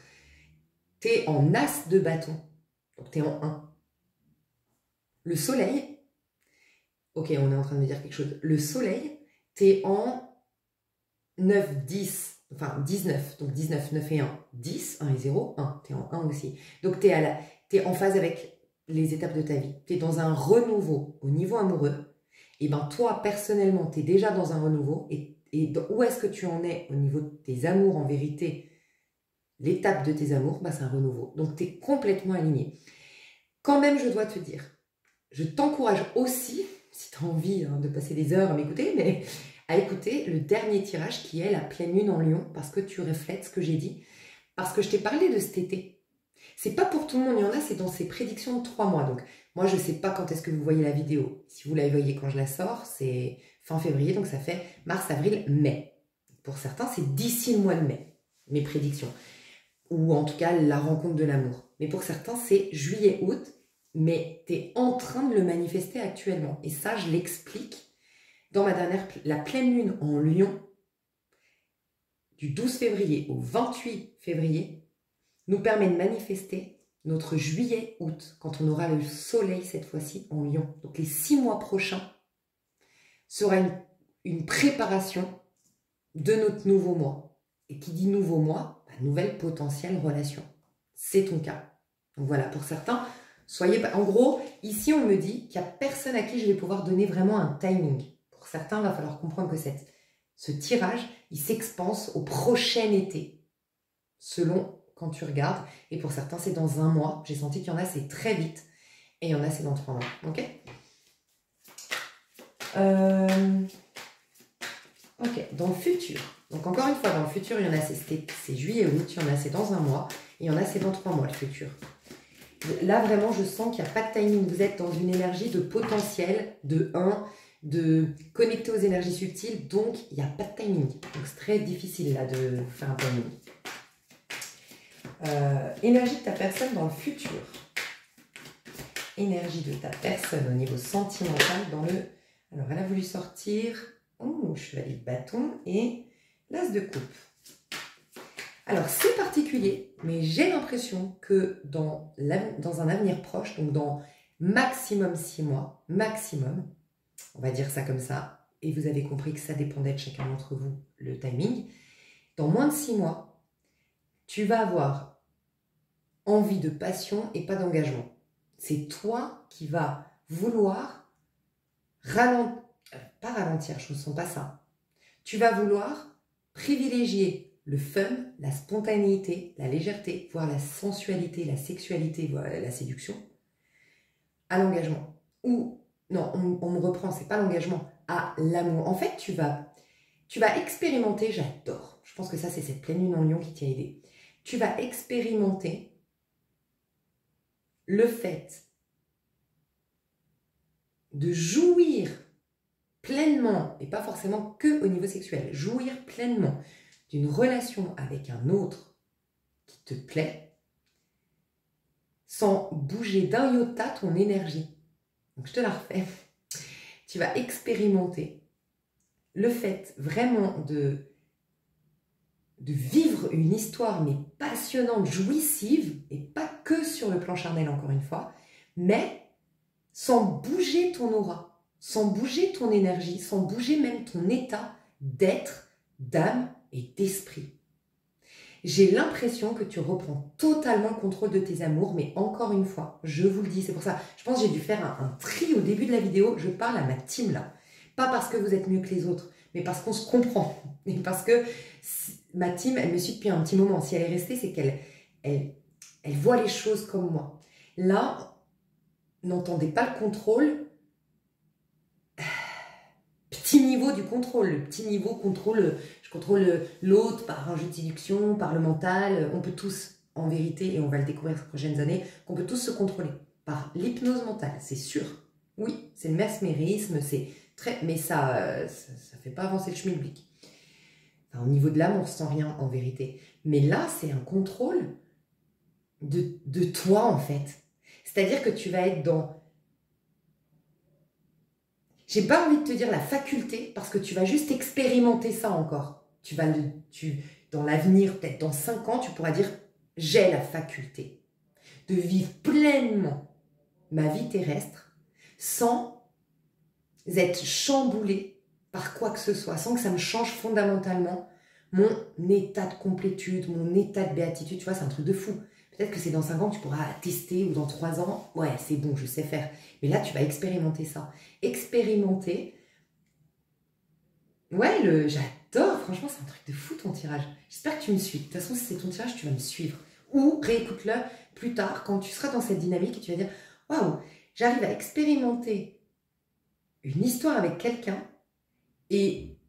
S1: t'es en as de bâton, donc t'es en 1. Le soleil, ok on est en train de me dire quelque chose, le soleil, t'es en 9, 10, enfin 19, donc 19, 9 et 1, 10, 1 et 0, 1, t'es en 1 aussi. Donc t'es en phase avec les étapes de ta vie, t'es dans un renouveau au niveau amoureux, et ben toi personnellement t'es déjà dans un renouveau, et où est-ce que tu en es au niveau de tes amours en vérité, l'étape de tes amours, bah c'est un renouveau, donc t'es complètement aligné. Quand même je dois te dire, je t'encourage aussi, si tu as envie de passer des heures à m'écouter, mais à écouter le dernier tirage qui est la pleine lune en Lion, parce que tu reflètes ce que j'ai dit, parce que je t'ai parlé de cet été. C'est pas pour tout le monde, il y en a, c'est dans ces prédictions de 3 mois. Donc moi, je sais pas quand est-ce que vous voyez la vidéo. Si vous la voyez quand je la sors, c'est fin février, donc ça fait mars, avril, mai. Pour certains, c'est d'ici le mois de mai, mes prédictions. Ou en tout cas, la rencontre de l'amour. Mais pour certains, c'est juillet, août, mais tu es en train de le manifester actuellement. Et ça, je l'explique dans la pleine lune en Lion, du 12 février au 28 février, nous permet de manifester notre juillet-août, quand on aura le soleil cette fois-ci en Lion. Donc les 6 mois prochains sera une préparation de notre nouveau mois. Et qui dit nouveau mois, bah, nouvelle potentielle relation. C'est ton cas. Donc voilà, pour certains, soyez pas... En gros, ici on me dit qu'il n'y a personne à qui je vais pouvoir donner vraiment un timing. Pour certains, il va falloir comprendre que ce tirage, il s'expanse au prochain été, selon quand tu regardes. Et pour certains, c'est dans 1 mois. J'ai senti qu'il y en a, c'est très vite. Et il y en a, c'est dans 3 mois. Ok. Ok, dans le futur. Donc encore une fois, dans le futur, il y en a, c'est juillet, août. Il y en a, c'est dans 1 mois. Et il y en a, c'est dans 3 mois, le futur. Là, vraiment, je sens qu'il n'y a pas de timing. Vous êtes dans une énergie de potentiel, de 1, de connecter aux énergies subtiles. Donc, il n'y a pas de timing. Donc, c'est très difficile, là, de faire un timing. Énergie de ta personne dans le futur. Énergie de ta personne au niveau sentimental dans le... Alors, elle a voulu sortir... Oh, chevalier de bâton et l'as de coupe. Alors, c'est particulier, mais j'ai l'impression que dans un avenir proche, donc dans maximum 6 mois, maximum, on va dire ça comme ça, et vous avez compris que ça dépendait de chacun d'entre vous, le timing, dans moins de 6 mois, tu vas avoir envie de passion et pas d'engagement. C'est toi qui vas vouloir pas ralentir, je ne sens pas ça. Tu vas vouloir privilégier le fun, la spontanéité, la légèreté, voire la sensualité, la sexualité, voire la séduction, à l'engagement. Ou, non, on me reprend, c'est pas l'engagement, à l'amour. En fait, tu vas expérimenter, j'adore, je pense que ça, c'est cette pleine lune en Lion qui t'a aidé. Tu vas expérimenter le fait de jouir pleinement, et pas forcément que au niveau sexuel, jouir pleinement d'une relation avec un autre qui te plaît, sans bouger d'un iota ton énergie. Donc je te la refais. Tu vas expérimenter le fait vraiment de vivre une histoire mais passionnante, jouissive, et pas que sur le plan charnel encore une fois, mais sans bouger ton aura, sans bouger ton énergie, sans bouger même ton état d'être, d'âme et d'esprit. J'ai l'impression que tu reprends totalement le contrôle de tes amours, mais encore une fois, je vous le dis, c'est pour ça, je pense que j'ai dû faire un tri au début de la vidéo, je parle à ma team là. Pas parce que vous êtes mieux que les autres, mais parce qu'on se comprend. Et parce que ma team, elle me suit depuis un petit moment. Si elle est restée, c'est elle voit les choses comme moi. Là, n'entendez pas le contrôle. Petit niveau du contrôle. Le petit niveau contrôle, je contrôle l'autre par un jeu de séduction, par le mental. On peut tous, en vérité, et on va le découvrir ces prochaines années, qu'on peut tous se contrôler par l'hypnose mentale, c'est sûr. Oui, c'est le mesmérisme, c'est très... Mais ça fait pas avancer le schmilblick. Enfin, au niveau de l'amour, sans rien, en vérité. Mais là, c'est un contrôle de toi, en fait. C'est-à-dire que tu vas être dans... J'ai pas envie de te dire la faculté, parce que tu vas juste expérimenter ça encore. Dans l'avenir, peut-être dans 5 ans, tu pourras dire « J'ai la faculté de vivre pleinement ma vie terrestre sans être chamboulée par quoi que ce soit, sans que ça me change fondamentalement mon état de complétude, mon état de béatitude. » Tu vois, c'est un truc de fou. Peut-être que c'est dans 5 ans que tu pourras tester, ou dans 3 ans, ouais, c'est bon, je sais faire. Mais là, tu vas expérimenter ça. Expérimenter. Ouais, j'adore, franchement, c'est un truc de fou ton tirage. J'espère que tu me suis. De toute façon, si c'est ton tirage, tu vas me suivre. Ou réécoute-le plus tard, quand tu seras dans cette dynamique et tu vas dire « Waouh, j'arrive à expérimenter une histoire avec quelqu'un et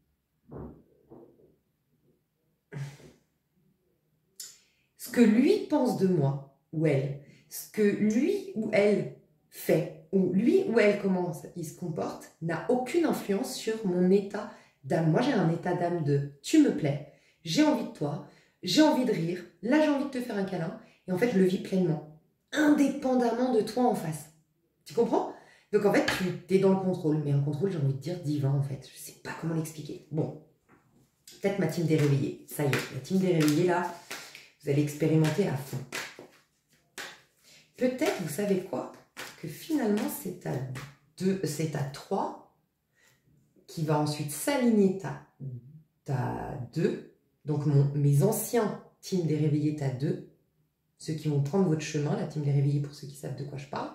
S1: ce que lui pense de moi, ou elle, ce que lui ou elle fait, ou lui ou elle, comment il se comporte, n'a aucune influence sur mon état d'âme. Moi, j'ai un état d'âme de « tu me plais, j'ai envie de toi, j'ai envie de rire, là j'ai envie de te faire un câlin », et en fait, je le vis pleinement, indépendamment de toi en face. Tu comprends? Donc en fait, tu es dans le contrôle, mais un contrôle, j'ai envie de dire divin en fait. Je sais pas comment l'expliquer. Bon, peut-être ma team des réveillés. Ça y est, la team des réveillés là, vous allez expérimenter à fond. Peut-être, vous savez quoi? Que finalement, c'est à 3 qui va ensuite s'aligner ta 2. Donc mes anciens team des réveillés, ta 2. Ceux qui vont prendre votre chemin, la team des réveillés pour ceux qui savent de quoi je parle.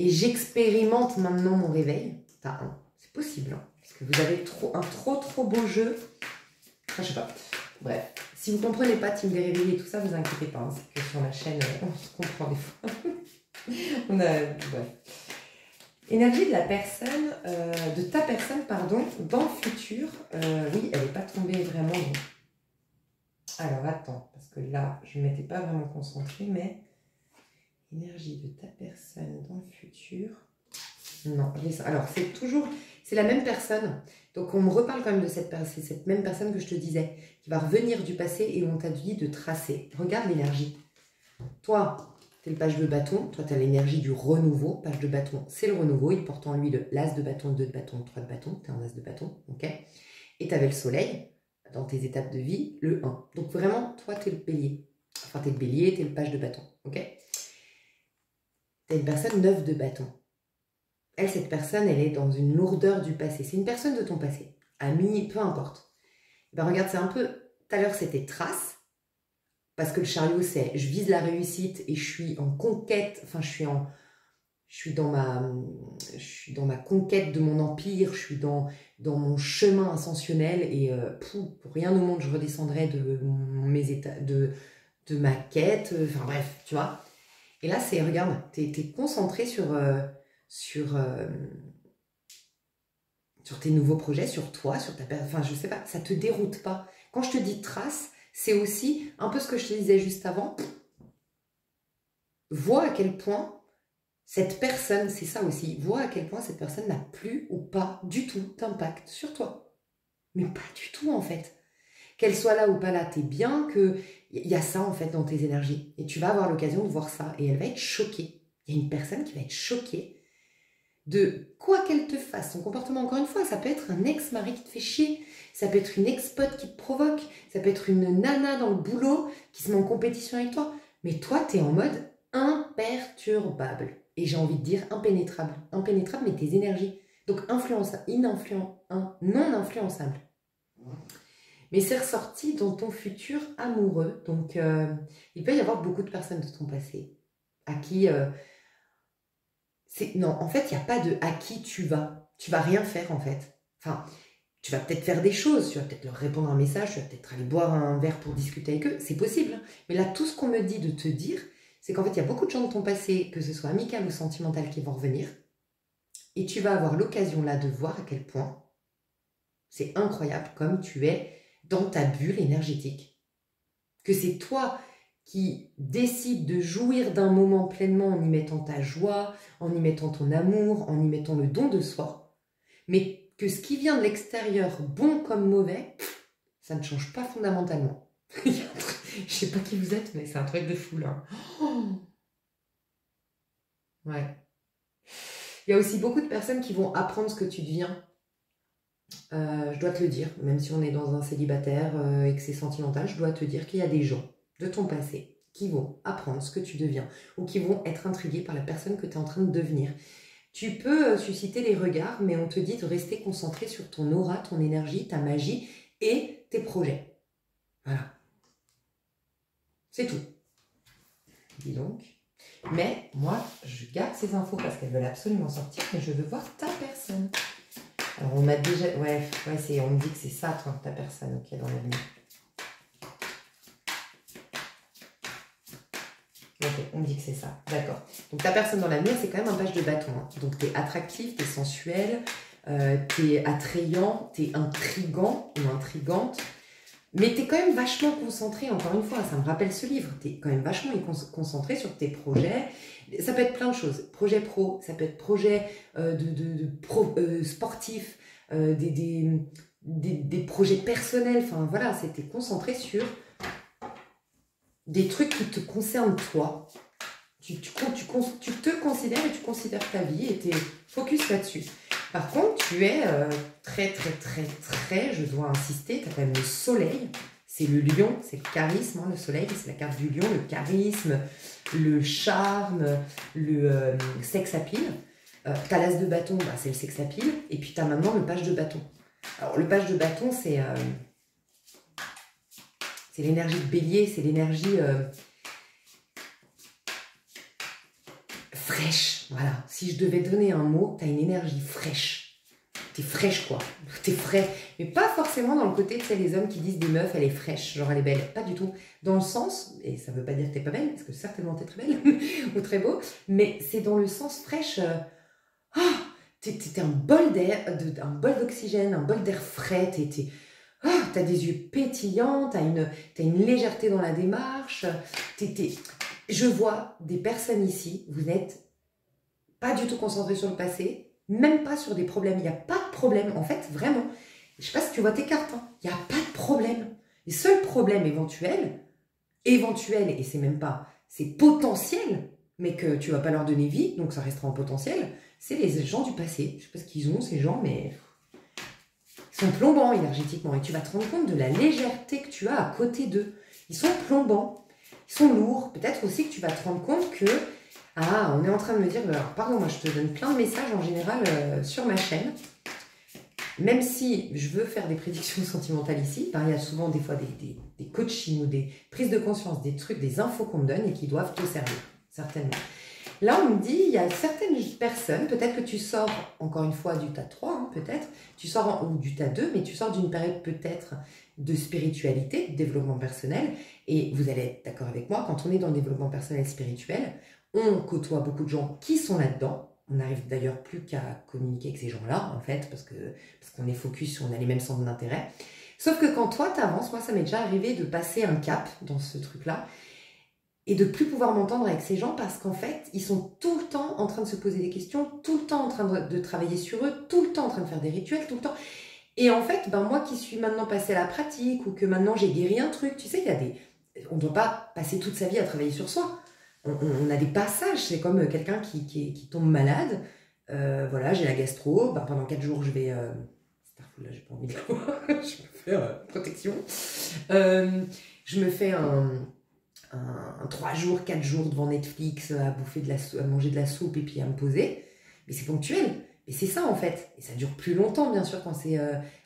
S1: Et j'expérimente maintenant mon réveil. T'as 1. C'est possible, hein, parce que vous avez un trop beau jeu. Enfin, je sais pas. Bref, si vous comprenez pas team des réveillés et tout ça, vous inquiétez pas. Hein, c'est que sur la chaîne, on se comprend des fois. Bref. Énergie de la personne, de ta personne, pardon, dans le futur. Oui, elle n'est pas tombée vraiment. Donc. Alors, attends, parce que là, je ne m'étais pas vraiment concentrée, mais... Énergie de ta personne dans le futur. Non, alors c'est la même personne. Donc on me reparle quand même de cette personne. C'est cette même personne que je te disais, qui va revenir du passé et on t'a dit de tracer. Regarde l'énergie. Toi, tu es le page de bâton. Toi, tu as l'énergie du renouveau. Page de bâton, c'est le renouveau. Il porte en lui l'as de bâton, 2 de bâton, 3 de bâton. Tu es en as de bâton, ok. Et tu avais le soleil dans tes étapes de vie, le 1. Donc vraiment, toi, tu es le bélier. Enfin, tu es le bélier, tu es le page de bâton, ok. Tu as une personne 9 de bâton. Elle, cette personne, elle est dans une lourdeur du passé. C'est une personne de ton passé. Amie, peu importe. Ben regarde, c'est un peu... Tout à l'heure, c'était trace. Parce que le chariot, c'est je vise la réussite et je suis en conquête. Enfin, je suis dans ma conquête de mon empire. Je suis dans mon chemin ascensionnel. Et pour rien au monde, je redescendrai de mes états, de ma quête. Enfin bref, tu vois. Et là, c'est, regarde, tu es concentré sur tes nouveaux projets, sur toi, sur ta personne. Enfin, je sais pas, ça te déroute pas. Quand je te dis trace, c'est aussi un peu ce que je te disais juste avant. Vois à quel point cette personne, c'est ça aussi, vois à quel point cette personne n'a plus ou pas du tout d'impact sur toi. Mais pas du tout, en fait. Qu'elle soit là ou pas là, t'es bien que... Il y a ça, en fait, dans tes énergies. Et tu vas avoir l'occasion de voir ça. Et elle va être choquée. Il y a une personne qui va être choquée de quoi qu'elle te fasse. Son comportement, encore une fois, ça peut être un ex-mari qui te fait chier. Ça peut être une ex-pote qui te provoque. Ça peut être une nana dans le boulot qui se met en compétition avec toi. Mais toi, t'es en mode imperturbable. Et j'ai envie de dire impénétrable. Impénétrable, mais tes énergies. Donc, influençable, non influençable. Mais c'est ressorti dans ton futur amoureux. Donc, il peut y avoir beaucoup de personnes de ton passé à qui... non, en fait, il n'y a pas de à qui tu vas. Tu vas rien faire, en fait. Enfin, Tu vas peut-être faire des choses, tu vas peut-être leur répondre un message, tu vas peut-être aller boire un verre pour discuter avec eux, c'est possible. Hein. Mais là, tout ce qu'on me dit de te dire, c'est qu'en fait, il y a beaucoup de gens de ton passé, que ce soit amical ou sentimental, qui vont revenir. Et tu vas avoir l'occasion là de voir à quel point c'est incroyable comme tu es dans ta bulle énergétique. Que c'est toi qui décides de jouir d'un moment pleinement en y mettant ta joie, en y mettant ton amour, en y mettant le don de soi. Mais que ce qui vient de l'extérieur, bon comme mauvais, ça ne change pas fondamentalement. Je sais pas qui vous êtes, mais c'est un truc de fou là. Ouais. Il y a aussi beaucoup de personnes qui vont apprendre ce que tu deviens. Je dois te le dire, même si on est dans un célibataire et que c'est sentimental, je dois te dire qu'il y a des gens de ton passé qui vont apprendre ce que tu deviens ou qui vont être intrigués par la personne que tu es en train de devenir. Tu peux susciter les regards, mais on te dit de rester concentré sur ton aura, ton énergie, ta magie et tes projets. Voilà. C'est tout. Dis donc. Mais moi, je garde ces infos parce qu'elles veulent absolument sortir, mais je veux voir ta personne. Alors, on m'a déjà... Ouais, on me dit que c'est ça, toi, ta personne, ok, dans l'avenir. Ok, on me dit que c'est ça, d'accord. Donc, ta personne dans l'avenir, c'est quand même un page de bâton. Hein. Donc, tu es attractif, tu es sensuel, tu es attrayant, tu es intrigant ou intrigante. Mais tu es quand même vachement concentré, encore une fois, ça me rappelle ce livre, tu es quand même vachement concentré sur tes projets. Ça peut être plein de choses. Projet pro, ça peut être projet sportif, des projets personnels. Enfin voilà, c'était concentré sur des trucs qui te concernent toi. Tu te considères et tu considères ta vie et tu es focus là-dessus. Par contre, tu es très, je dois insister, tu as quand même le soleil, c'est le lion, c'est le charisme, hein, le soleil, c'est la carte du lion, le charisme, le charme, le sex appeal. Tu as l'as de bâton, bah, c'est le sex appeal, et puis tu as maintenant le page de bâton. Alors, le page de bâton, c'est l'énergie de bélier, c'est l'énergie fraîche. Voilà, si je devais donner un mot, tu as une énergie fraîche. T'es fraîche, quoi. T'es frais. Mais pas forcément dans le côté, tu sais, les hommes qui disent des meufs, elle est fraîche, genre elle est belle. Pas du tout. Dans le sens, et ça veut pas dire que t'es pas belle, parce que certainement t'es très belle, ou très beau, mais c'est dans le sens fraîche. T'es un bol d'air, un bol d'oxygène, un bol d'air frais. T'as des yeux pétillants, t'as une légèreté dans la démarche. Je vois des personnes ici, vous n'êtes pas du tout concentrés sur le passé, même pas sur des problèmes. Il n'y a pas de problème, en fait, vraiment. Je ne sais pas si tu vois tes cartes, hein. Il n'y a pas de problème. Les seuls problèmes éventuels, et c'est même pas, c'est potentiel, mais que tu ne vas pas leur donner vie, donc ça restera en potentiel, c'est les gens du passé. Je ne sais pas ce qu'ils ont, ces gens, mais ils sont plombants énergétiquement. Et tu vas te rendre compte de la légèreté que tu as à côté d'eux. Ils sont plombants, ils sont lourds. Peut-être aussi que tu vas te rendre compte que on est en train de me dire, alors pardon, moi je te donne plein de messages en général sur ma chaîne. Même si je veux faire des prédictions sentimentales ici, il y a souvent des fois des coachings ou des prises de conscience, des trucs, des infos qu'on me donne et qui doivent te servir, certainement. Là, on me dit, il y a certaines personnes, peut-être que tu sors, encore une fois, du tas 3, hein, peut-être, tu sors ou du tas 2, mais tu sors d'une période peut-être de spiritualité, de développement personnel, et vous allez être d'accord avec moi, quand on est dans le développement personnel spirituel, on côtoie beaucoup de gens qui sont là-dedans. On n'arrive d'ailleurs plus qu'à communiquer avec ces gens-là, en fait, parce qu'on est focus, on a les mêmes centres d'intérêt. Sauf que quand toi, tu avances, moi, ça m'est déjà arrivé de passer un cap dans ce truc-là et de plus pouvoir m'entendre avec ces gens parce qu'en fait, ils sont tout le temps en train de se poser des questions, tout le temps en train de travailler sur eux, tout le temps en train de faire des rituels, tout le temps. Et en fait, moi qui suis maintenant passée à la pratique ou que maintenant j'ai guéri un truc, tu sais, on ne doit pas passer toute sa vie à travailler sur soi. On a des passages, c'est comme quelqu'un qui tombe malade. Voilà, j'ai la gastro, pendant 4 jours je vais... là, j'ai pas envie de le voir, je me fais protection. Je me fais un 3 jours, 4 jours devant Netflix à manger de la soupe et puis à me poser. Mais c'est ponctuel. Et c'est ça en fait. Et ça dure plus longtemps, bien sûr, quand c'est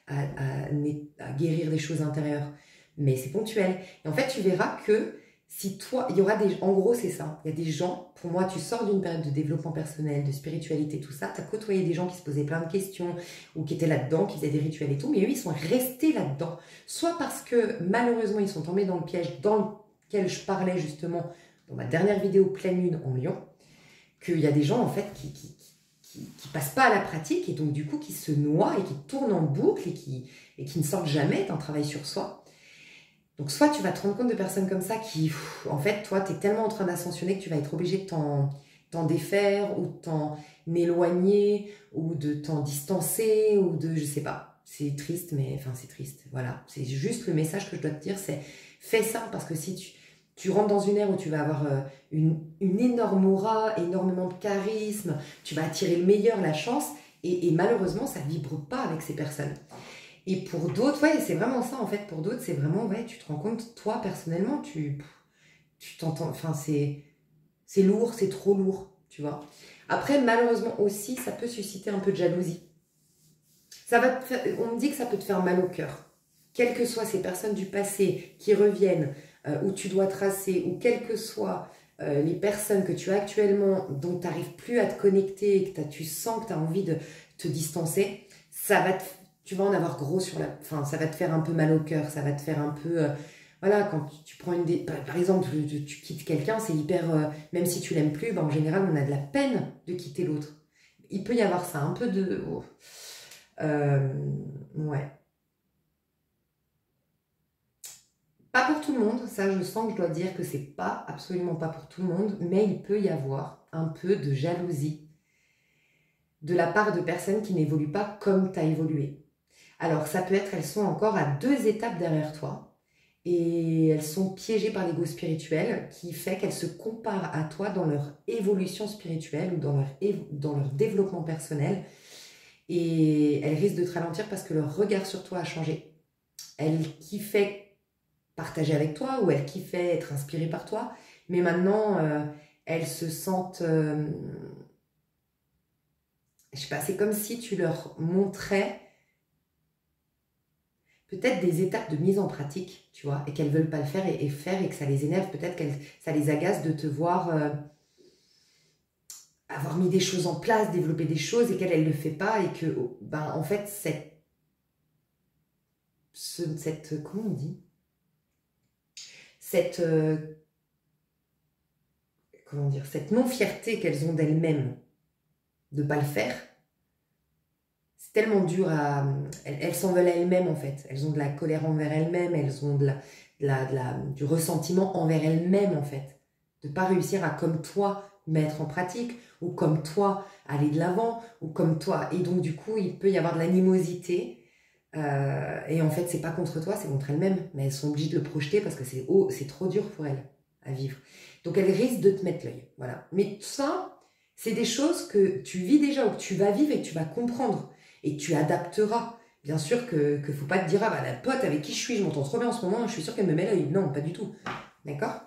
S1: à guérir des choses intérieures. Mais c'est ponctuel. Et en fait, tu verras que si toi, il y aura des... En gros, c'est ça. Il y a des gens, pour moi, tu sors d'une période de développement personnel, de spiritualité, tout ça, tu as côtoyé des gens qui se posaient plein de questions ou qui étaient là-dedans, qui faisaient des rituels et tout, mais eux, ils sont restés là-dedans. Soit parce que, malheureusement, ils sont tombés dans le piège dans lequel je parlais justement dans ma dernière vidéo pleine lune en Lyon, qu'il y a des gens, en fait, qui passent pas à la pratique et donc, du coup, qui se noient et qui tournent en boucle et qui ne sortent jamais d'un travail sur soi. Donc, soit tu vas te rendre compte de personnes comme ça qui, en fait, toi, tu es tellement en train d'ascensionner que tu vas être obligé de t'en défaire ou de t'en éloigner ou de t'en distancer ou de, je sais pas. C'est triste, mais enfin, c'est triste. Voilà. C'est juste le message que je dois te dire, c'est fais ça parce que si tu rentres dans une ère où tu vas avoir une énorme aura, énormément de charisme, tu vas attirer le meilleur, la chance et malheureusement, ça vibre pas avec ces personnes. Et pour d'autres, ouais, c'est vraiment ça en fait. Pour d'autres, c'est vraiment, ouais, tu te rends compte, toi personnellement, tu t'entends, enfin, c'est lourd, c'est trop lourd, tu vois. Après, malheureusement aussi, ça peut susciter un peu de jalousie. Ça va te faire, on me dit que ça peut te faire mal au cœur. Quelles que soient ces personnes du passé qui reviennent, où tu dois tracer, ou quelles que soient les personnes que tu as actuellement, dont tu n'arrives plus à te connecter, que tu sens que tu as envie de te distancer, ça va te tu vas en avoir gros sur la... Enfin, ça va te faire un peu mal au cœur, ça va te faire un peu... voilà, quand tu prends une... Par exemple, tu quittes quelqu'un, c'est hyper... même si tu l'aimes plus, ben, en général, on a de la peine de quitter l'autre. Il peut y avoir ça, un peu de... Oh. Ouais. Pas pour tout le monde, ça je sens que je dois dire que c'est pas, absolument pas pour tout le monde, mais il peut y avoir un peu de jalousie de la part de personnes qui n'évoluent pas comme tu as évolué. Alors, ça peut être, elles sont encore à 2 étapes derrière toi et elles sont piégées par l'ego spirituel qui fait qu'elles se comparent à toi dans leur évolution spirituelle ou dans leur développement personnel et elles risquent de te ralentir parce que leur regard sur toi a changé. Elles kiffaient partager avec toi ou elles kiffaient être inspirées par toi, mais maintenant, elles se sentent... je sais pas, c'est comme si tu leur montrais peut-être des étapes de mise en pratique, tu vois, et qu'elles ne veulent pas le faire et faire et que ça les énerve, peut-être que ça les agace de te voir avoir mis des choses en place, développer des choses et qu'elle ne le fait pas et que, ben, en fait, comment on dit comment dire, cette non-fierté qu'elles ont d'elles-mêmes de ne pas le faire, c'est tellement dur à... Elles s'en veulent à elles-mêmes, en fait. Elles ont de la colère envers elles-mêmes, elles ont du ressentiment envers elles-mêmes, en fait. De ne pas réussir à, comme toi, mettre en pratique, ou comme toi, aller de l'avant, ou comme toi. Et donc, du coup, il peut y avoir de l'animosité. Et en fait, c'est pas contre toi, c'est contre elles-mêmes. Mais elles sont obligées de le projeter parce que c'est trop dur pour elles à vivre. Donc, elles risquent de te mettre l'œil. Voilà. Mais ça, c'est des choses que tu vis déjà, ou que tu vas vivre et que tu vas comprendre. Et tu adapteras. Bien sûr que faut pas te dire, ah bah la pote avec qui je suis, je m'entends trop bien en ce moment, je suis sûre qu'elle me met l'œil. Non, pas du tout. D'accord?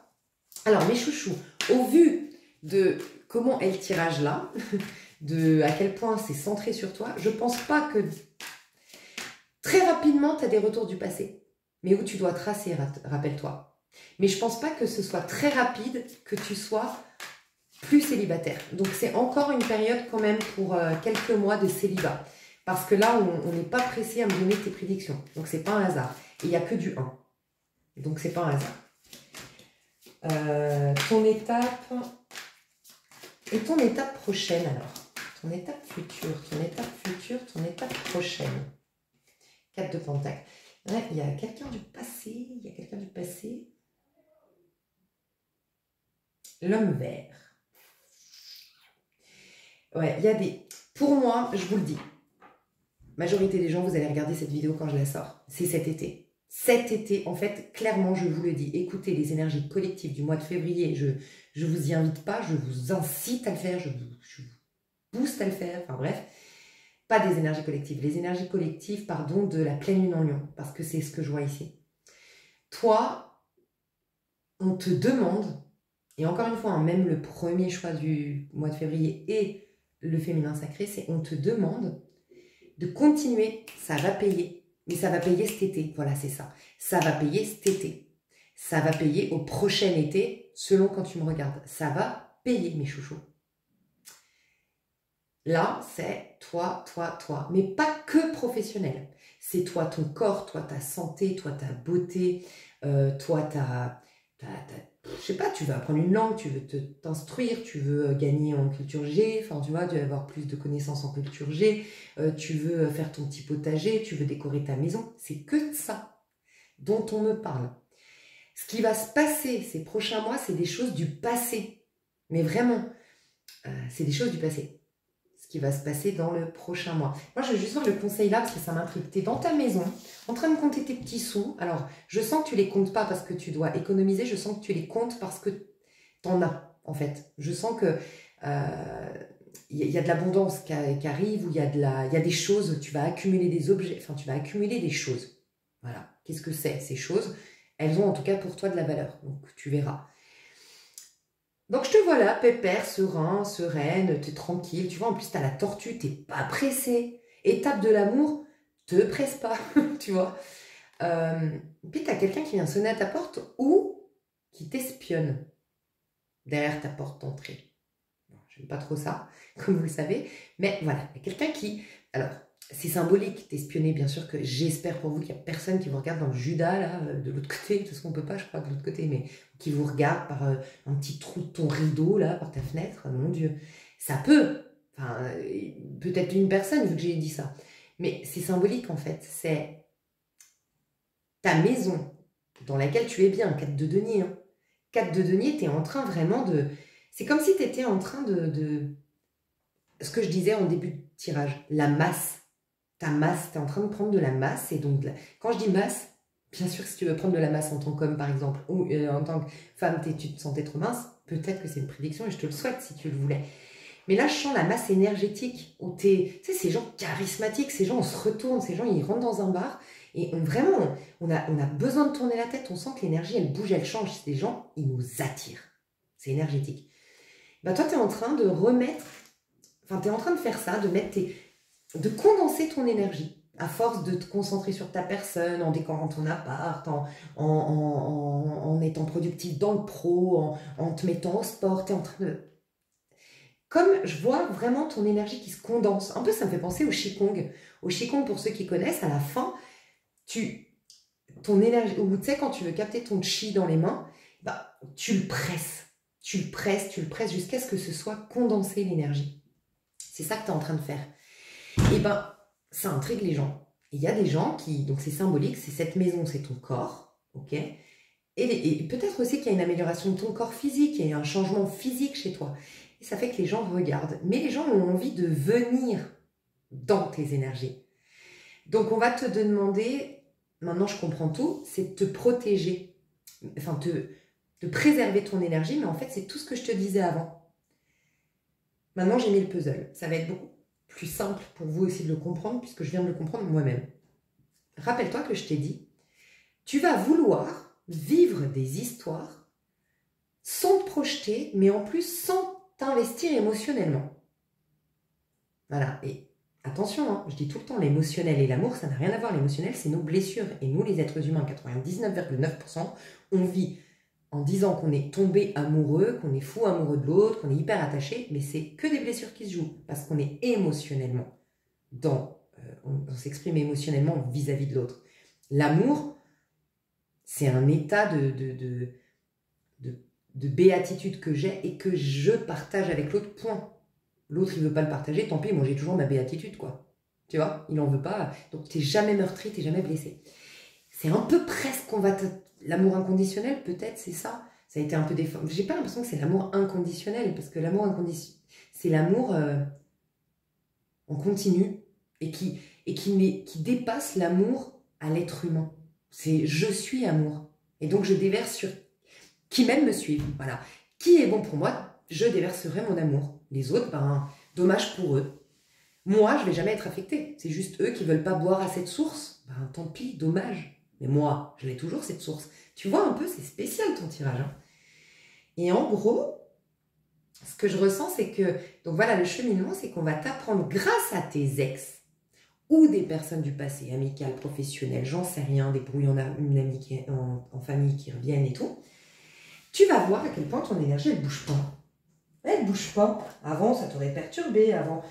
S1: Alors, mes chouchous, au vu de comment est le tirage là, de à quel point c'est centré sur toi, je pense pas que très rapidement, tu as des retours du passé. Mais où tu dois tracer, rappelle-toi. Mais je pense pas que ce soit très rapide que tu sois plus célibataire. Donc, c'est encore une période quand même pour quelques mois de célibat. Parce que là, on n'est pas pressé à me donner tes prédictions. Donc, c'est pas un hasard. Et il n'y a que du 1. Donc, c'est pas un hasard. Ton étape... Et ton étape prochaine, alors? Ton étape future, ton étape future, ton étape prochaine. 4 de Pentacle. Ouais, il y a quelqu'un du passé. Il y a quelqu'un du passé. L'homme vert. Ouais, il y a des... Pour moi, je vous le dis, majorité des gens, vous allez regarder cette vidéo quand je la sors. C'est cet été. Cet été, en fait, clairement, je vous le dis, écoutez les énergies collectives du mois de février. Je vous y invite pas, je vous incite à le faire, je vous booste à le faire. Enfin bref, pas des énergies collectives. Les énergies collectives, pardon, de la pleine lune en Lion, parce que c'est ce que je vois ici. Toi, on te demande, et encore une fois, hein, même le premier choix du mois de février et le féminin sacré, c'est on te demande de continuer, ça va payer, mais ça va payer cet été, voilà c'est ça, ça va payer cet été. Ça va payer au prochain été, selon quand tu me regardes. Ça va payer, mes chouchous. Là, c'est toi, toi, toi. Mais pas que professionnel. C'est toi, ton corps, toi, ta santé, toi, ta beauté, toi, je sais pas, tu veux apprendre une langue, tu veux t'instruire, tu veux gagner en culture G, enfin, tu vois, tu veux avoir plus de connaissances en culture G, tu veux faire ton petit potager, tu veux décorer ta maison. C'est que de ça dont on me parle. Ce qui va se passer ces prochains mois, c'est des choses du passé. Mais vraiment, c'est des choses du passé. Ce qui va se passer dans le prochain mois. Moi, je vais juste voir le conseil là parce que ça m'intrigue. Tu es dans ta maison, en train de compter tes petits sous. Alors, je sens que tu les comptes pas parce que tu dois économiser. Je sens que tu les comptes parce que tu en as, en fait. Je sens que y a de l'abondance qui arrive, ou il y a des choses, tu vas accumuler des objets, enfin, tu vas accumuler des choses. Voilà. Qu'est-ce que c'est, ces choses? Elles ont en tout cas pour toi de la valeur. Donc, tu verras. Donc, je te vois là, pépère, serein, sereine, t'es tranquille. Tu vois, en plus, t'as la tortue, t'es pas pressé. Étape de l'amour, te presse pas, tu vois. Puis, t'as quelqu'un qui vient sonner à ta porte ou qui t'espionne derrière ta porte d'entrée. Bon, j'aime pas trop ça, comme vous le savez. Mais voilà, il y a quelqu'un qui... Alors, c'est symbolique d'espionner, bien sûr que j'espère pour vous qu'il n'y a personne qui vous regarde dans le Judas, là, de l'autre côté, parce qu'on ne peut pas, je crois, de l'autre côté, mais qui vous regarde par un petit trou de ton rideau, là, par ta fenêtre. Mon Dieu, ça peut, enfin, peut-être une personne, vu que j'ai dit ça, mais c'est symbolique, en fait. C'est ta maison dans laquelle tu es bien, 4 de denier. Hein. 4 de denier, tu es en train vraiment de... C'est comme si tu étais en train de... Ce que je disais en début de tirage, la masse. Ta masse, tu es en train de prendre de la masse. Et donc, quand je dis masse, bien sûr, si tu veux prendre de la masse en tant qu'homme, par exemple, ou en tant que femme, tu te sentais trop mince, peut-être que c'est une prédiction et je te le souhaite si tu le voulais. Mais là, je sens la masse énergétique où tu sais, ces gens charismatiques, ces gens, on se retourne, ces gens, ils rentrent dans un bar et on a besoin de tourner la tête. On sent que l'énergie, elle bouge, elle change. Ces gens, ils nous attirent. C'est énergétique. Bah, toi, tu es en train de remettre, enfin, tu es en train de faire ça, de condenser ton énergie à force de te concentrer sur ta personne, en décorant ton appart, en étant productif dans le pro, en te mettant au sport, tu es en train de... Comme je vois vraiment ton énergie qui se condense. Un peu, ça me fait penser au Qigong. Au Qigong, pour ceux qui connaissent, à la fin, ton énergie, ou tu sais, quand tu veux capter ton chi dans les mains, bah, tu le presses. Tu le presses, tu le presses jusqu'à ce que ce soit condensé l'énergie. C'est ça que tu es en train de faire. Et ben, ça intrigue les gens. Il y a des gens qui, donc c'est symbolique, c'est cette maison, c'est ton corps, ok? Et peut-être aussi qu'il y a une amélioration de ton corps physique, il y a un changement physique chez toi. Et ça fait que les gens regardent. Mais les gens ont envie de venir dans tes énergies. Donc on va te demander, maintenant je comprends tout, c'est de te protéger, enfin de préserver ton énergie, mais en fait c'est tout ce que je te disais avant. Maintenant j'ai mis le puzzle, ça va être beaucoup plus simple pour vous aussi de le comprendre, puisque je viens de le comprendre moi-même. Rappelle-toi que je t'ai dit, tu vas vouloir vivre des histoires sans te projeter, mais en plus sans t'investir émotionnellement. Voilà, et attention, hein, je dis tout le temps, l'émotionnel et l'amour, ça n'a rien à voir. L'émotionnel, c'est nos blessures. Et nous, les êtres humains, 99,9%, on vit en disant qu'on est tombé amoureux, qu'on est fou amoureux de l'autre, qu'on est hyper attaché, mais c'est que des blessures qui se jouent, parce qu'on est émotionnellement on s'exprime émotionnellement vis-à-vis de l'autre. L'amour, c'est un état de béatitude que j'ai et que je partage avec l'autre, point. L'autre, il veut pas le partager, tant pis, moi j'ai toujours ma béatitude, quoi. Tu vois, il en veut pas, donc t'es jamais meurtri, t'es jamais blessé. C'est un peu presque l'amour inconditionnel, peut-être, c'est ça. Ça a été un peu déformé. J'ai pas l'impression que c'est l'amour inconditionnel, parce que l'amour inconditionnel, c'est l'amour en continu et qui dépasse l'amour à l'être humain. C'est je suis amour. Et donc je déverse sur qui même me suivent. Voilà. Qui est bon pour moi, je déverserai mon amour. Les autres, ben, dommage pour eux. Moi, je vais jamais être affectée. C'est juste eux qui veulent pas boire à cette source. Ben, tant pis, dommage. Mais moi, je l'ai toujours cette source. Tu vois un peu, c'est spécial ton tirage. Hein. Et en gros, ce que je ressens, c'est que, donc voilà, le cheminement, c'est qu'on va t'apprendre grâce à tes ex, ou des personnes du passé, amicales, professionnelles, j'en sais rien, des brouilles en une amie en famille qui reviennent et tout, tu vas voir à quel point ton énergie, elle bouge pas. Elle bouge pas. Avant, ça t'aurait perturbé, avant.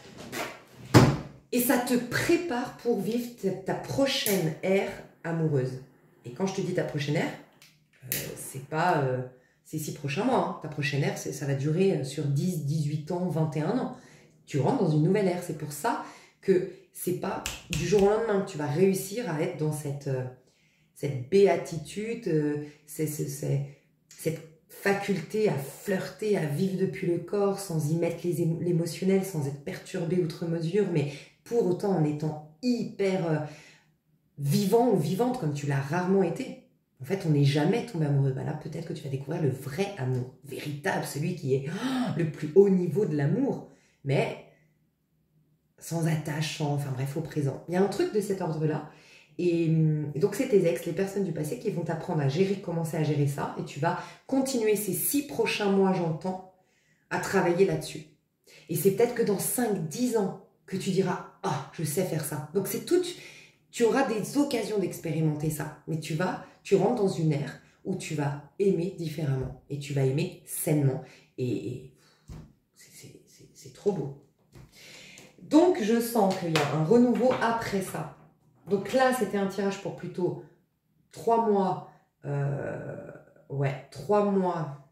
S1: Et ça te prépare pour vivre ta prochaine ère amoureuse. Et quand je te dis ta prochaine ère, c'est pas ces 6 prochains mois. Hein. Ta prochaine ère, ça va durer sur 10, 18 ans, 21 ans. Tu rentres dans une nouvelle ère. C'est pour ça que c'est pas du jour au lendemain que tu vas réussir à être dans cette béatitude, cette faculté à flirter, à vivre depuis le corps sans y mettre l'émotionnel, sans être perturbé outre mesure, mais pour autant en étant hyper vivant ou vivante comme tu l'as rarement été. En fait, on n'est jamais tombé amoureux. Ben là, peut-être que tu vas découvrir le vrai amour, véritable, celui qui est le plus haut niveau de l'amour, mais sans attache, enfin bref, au présent. Il y a un truc de cet ordre-là. Et donc, c'est tes ex, les personnes du passé qui vont t'apprendre à gérer, commencer à gérer ça. Et tu vas continuer ces 6 prochains mois, j'entends, à travailler là-dessus. Et c'est peut-être que dans 5, 10 ans, que tu diras « Ah, je sais faire ça ». Donc, c'est tout... Tu auras des occasions d'expérimenter ça. Mais tu rentres dans une ère où tu vas aimer différemment. Et tu vas aimer sainement. Et c'est trop beau. Donc, je sens qu'il y a un renouveau après ça. Donc là, c'était un tirage pour plutôt 3 mois. 3 mois.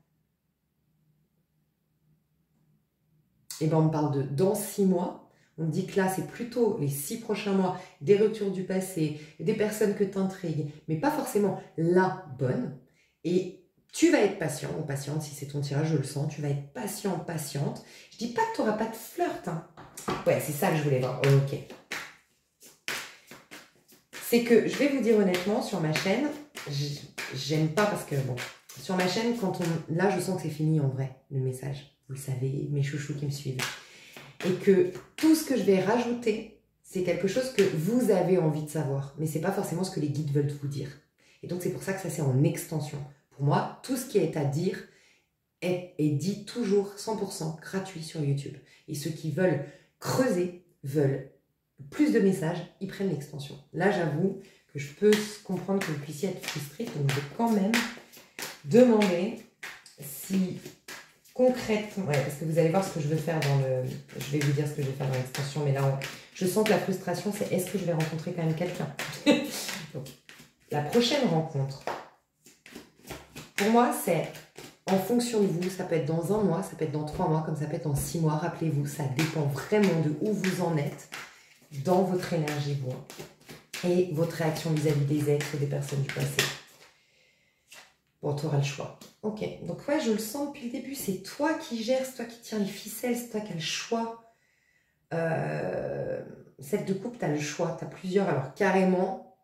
S1: Et ben on me parle de dans 6 mois. On me dit que là, c'est plutôt les 6 prochains mois, des retours du passé, des personnes que tu intrigues, mais pas forcément la bonne. Et tu vas être patient ou patiente, si c'est ton tirage, je le sens. Tu vas être patient, patiente. Je dis pas que tu n'auras pas de flirt. Hein. Ouais, c'est ça que je voulais voir. Ok. C'est que, je vais vous dire honnêtement, sur ma chaîne, j'aime pas parce que, bon, sur ma chaîne, là, je sens que c'est fini en vrai, le message. Vous le savez, mes chouchous qui me suivent. Et que tout ce que je vais rajouter, c'est quelque chose que vous avez envie de savoir. Mais c'est pas forcément ce que les guides veulent vous dire. Et donc, c'est pour ça que ça, c'est en extension. Pour moi, tout ce qui est à dire est dit toujours 100% gratuit sur YouTube. Et ceux qui veulent creuser, veulent plus de messages, ils prennent l'extension. Là, j'avoue que je peux comprendre que vous puissiez être frustré, donc je vais quand même demander si concrètement, parce que vous allez voir ce que je veux faire je vais vous dire ce que je vais faire dans l'extension, mais là, je sens que la frustration, c'est est-ce que je vais rencontrer quand même quelqu'un. Donc, la prochaine rencontre, pour moi, c'est en fonction de vous, ça peut être dans 1 mois, ça peut être dans 3 mois, comme ça peut être dans 6 mois. Rappelez-vous, ça dépend vraiment de où vous en êtes dans votre énergie, vous, et votre réaction vis-à-vis des ex ou des personnes du passé. Bon, tu auras le choix. Ok, donc ouais, je le sens depuis le début, c'est toi qui gères, c'est toi qui tires les ficelles, c'est toi qui as le choix. Celle de couple, tu as le choix, tu as plusieurs, alors carrément,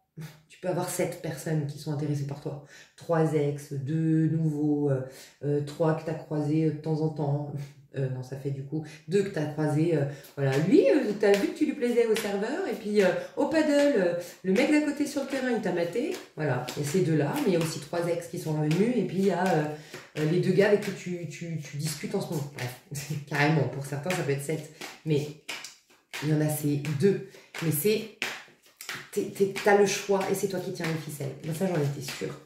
S1: tu peux avoir 7 personnes qui sont intéressées par toi. 3 ex, 2 nouveaux, 3 que tu as croisés de temps en temps. Non, ça fait du coup 2 que tu as croisés. Voilà, lui, tu as vu que tu lui plaisais au serveur. Et puis au paddle, le mec d'à côté sur le terrain, il t'a maté. Voilà, et ces 2-là. Mais il y a aussi 3 ex qui sont revenus. Et puis il y a les 2 gars avec qui tu discutes en ce moment. Bref, carrément, pour certains, ça peut être 7. Mais il y en a ces 2. Mais c'est... T'as le choix et c'est toi qui tiens les ficelles. Ben, ça, j'en étais sûre.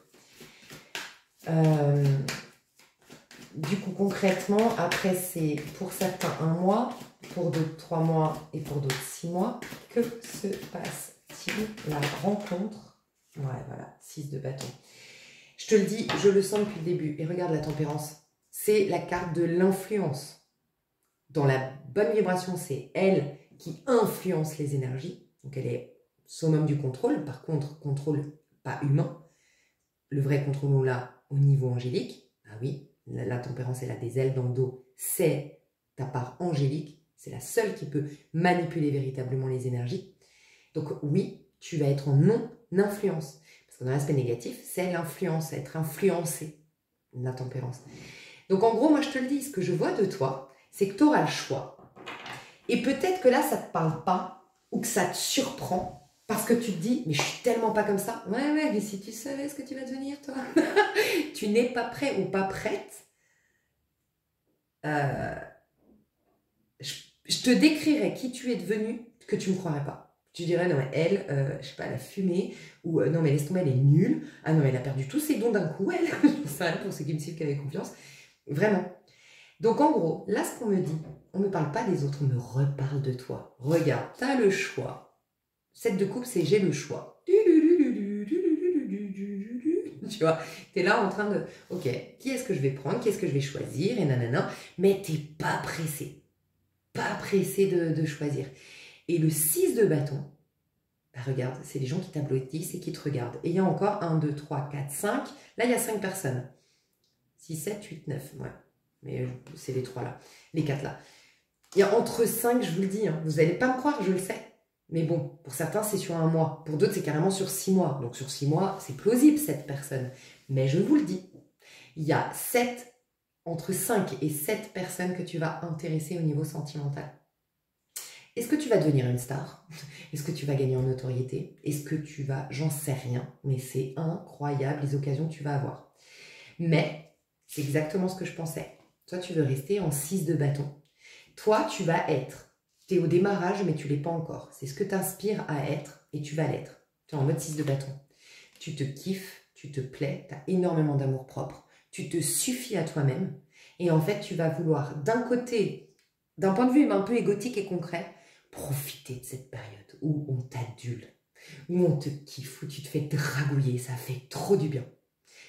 S1: Du coup, concrètement, après, c'est pour certains 1 mois, pour d'autres 3 mois et pour d'autres 6 mois. Que se passe-t-il? La rencontre. Ouais, voilà, 6 de bâton. Je te le dis, je le sens depuis le début. Et regarde la tempérance. C'est la carte de l'influence. Dans la bonne vibration, c'est elle qui influence les énergies. Donc, elle est summum du contrôle. Par contre, contrôle pas humain. Le vrai contrôle, on l'a au niveau angélique. Ah oui. La tempérance, elle a des ailes dans le dos, c'est ta part angélique, c'est la seule qui peut manipuler véritablement les énergies. Donc oui, tu vas être en non-influence. Parce que dans l'aspect négatif, c'est l'influence, être influencé, la tempérance. Donc en gros, moi je te le dis, ce que je vois de toi, c'est que tu auras le choix. Et peut-être que là, ça ne te parle pas, ou que ça te surprend, parce que tu te dis, mais je suis tellement pas comme ça. Ouais, mais si tu savais ce que tu vas devenir, toi. Tu n'es pas prêt ou pas prête. Je te décrirais qui tu es devenu que tu ne me croirais pas. Tu dirais, non mais elle, je sais pas, elle a fumé, ou non mais laisse tomber, elle est nulle, ah non mais elle a perdu tous ses dons d'un coup, elle, je sais rien pour ceux qui me suivent qui avaient confiance, vraiment. Donc en gros, là ce qu'on me dit, on ne me parle pas des autres, on me reparle de toi. Regarde, tu as le choix. 7 de coupe, c'est j'ai le choix. Tu vois, tu es là en train de, ok, qui est-ce que je vais prendre, qui est-ce que je vais choisir, et nanana, mais t'es pas pressé de choisir. Et le 6 de bâton, bah regarde, c'est les gens qui t'applaudissent et qui te regardent. Et il y a encore 1, 2, 3, 4, 5, là il y a 5 personnes. 6, 7, 8, 9, ouais, mais c'est les 3 là, les 4 là. Il y a entre 5, je vous le dis, hein, vous n'allez pas me croire, je le sais. Mais bon, pour certains, c'est sur 1 mois. Pour d'autres, c'est carrément sur 6 mois. Donc sur 6 mois, c'est plausible, cette personne. Mais je vous le dis, il y a entre 5 et 7 personnes que tu vas intéresser au niveau sentimental. Est-ce que tu vas devenir une star? Est-ce que tu vas gagner en notoriété? Est-ce que tu vas... J'en sais rien, mais c'est incroyable les occasions que tu vas avoir. Mais c'est exactement ce que je pensais. Toi, tu veux rester en 6 de bâton. Toi, tu vas être... Tu es au démarrage, mais tu ne l'es pas encore. C'est ce que t'inspires à être et tu vas l'être. Tu es en mode 6 de bâton. Tu te kiffes, tu te plais, tu as énormément d'amour propre, tu te suffis à toi-même. Et en fait, tu vas vouloir, d'un côté, d'un point de vue un peu égotique et concret, profiter de cette période où on t'adule, où on te kiffe, où tu te fais dragouiller, ça fait trop du bien.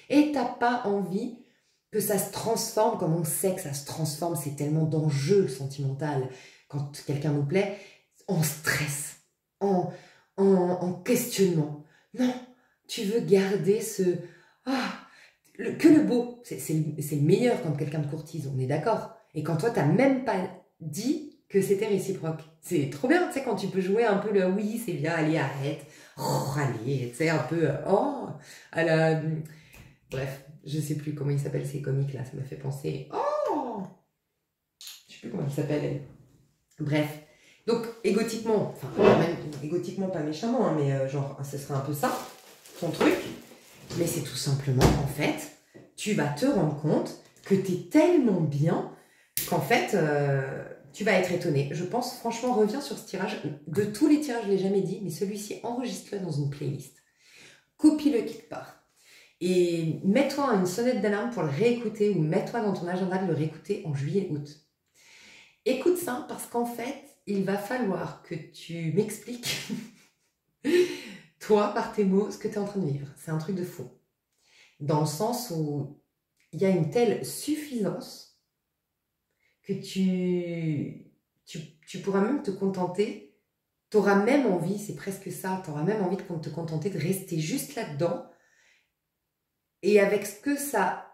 S1: Et tu n'as pas envie que ça se transforme, comme on sait que ça se transforme, c'est tellement d'enjeux sentimental. Quand quelqu'un nous plaît, en stress, en questionnement. Non, tu veux garder ce... que le beau. C'est le meilleur quand quelqu'un te courtise, on est d'accord. Et quand toi, tu n'as même pas dit que c'était réciproque. C'est trop bien, tu sais, quand tu peux jouer un peu le oui, c'est bien, allez, arrête, oh, allez, tu sais, un peu, oh, à la... Bref, je sais plus comment il s'appelle ces comiques là, ça m'a fait penser, oh, je sais plus comment il s'appelle elle. Bref, donc égotiquement, enfin même égotiquement pas méchamment, hein, mais genre ce serait un peu ça, ton truc, mais c'est tout simplement en fait, tu vas te rendre compte que tu es tellement bien qu'en fait tu vas être étonné. Je pense franchement, reviens sur ce tirage, de tous les tirages je ne l'ai jamais dit, mais celui-ci enregistre-le dans une playlist, copie-le quelque part. Et mets-toi une sonnette d'alarme pour le réécouter ou mets-toi dans ton agenda de le réécouter en juillet-août. Écoute ça parce qu'en fait, il va falloir que tu m'expliques, toi, par tes mots, ce que tu es en train de vivre. C'est un truc de fou. Dans le sens où il y a une telle suffisance que tu pourras même te contenter, tu auras même envie, c'est presque ça, tu auras même envie de te contenter de rester juste là-dedans et avec ce que ça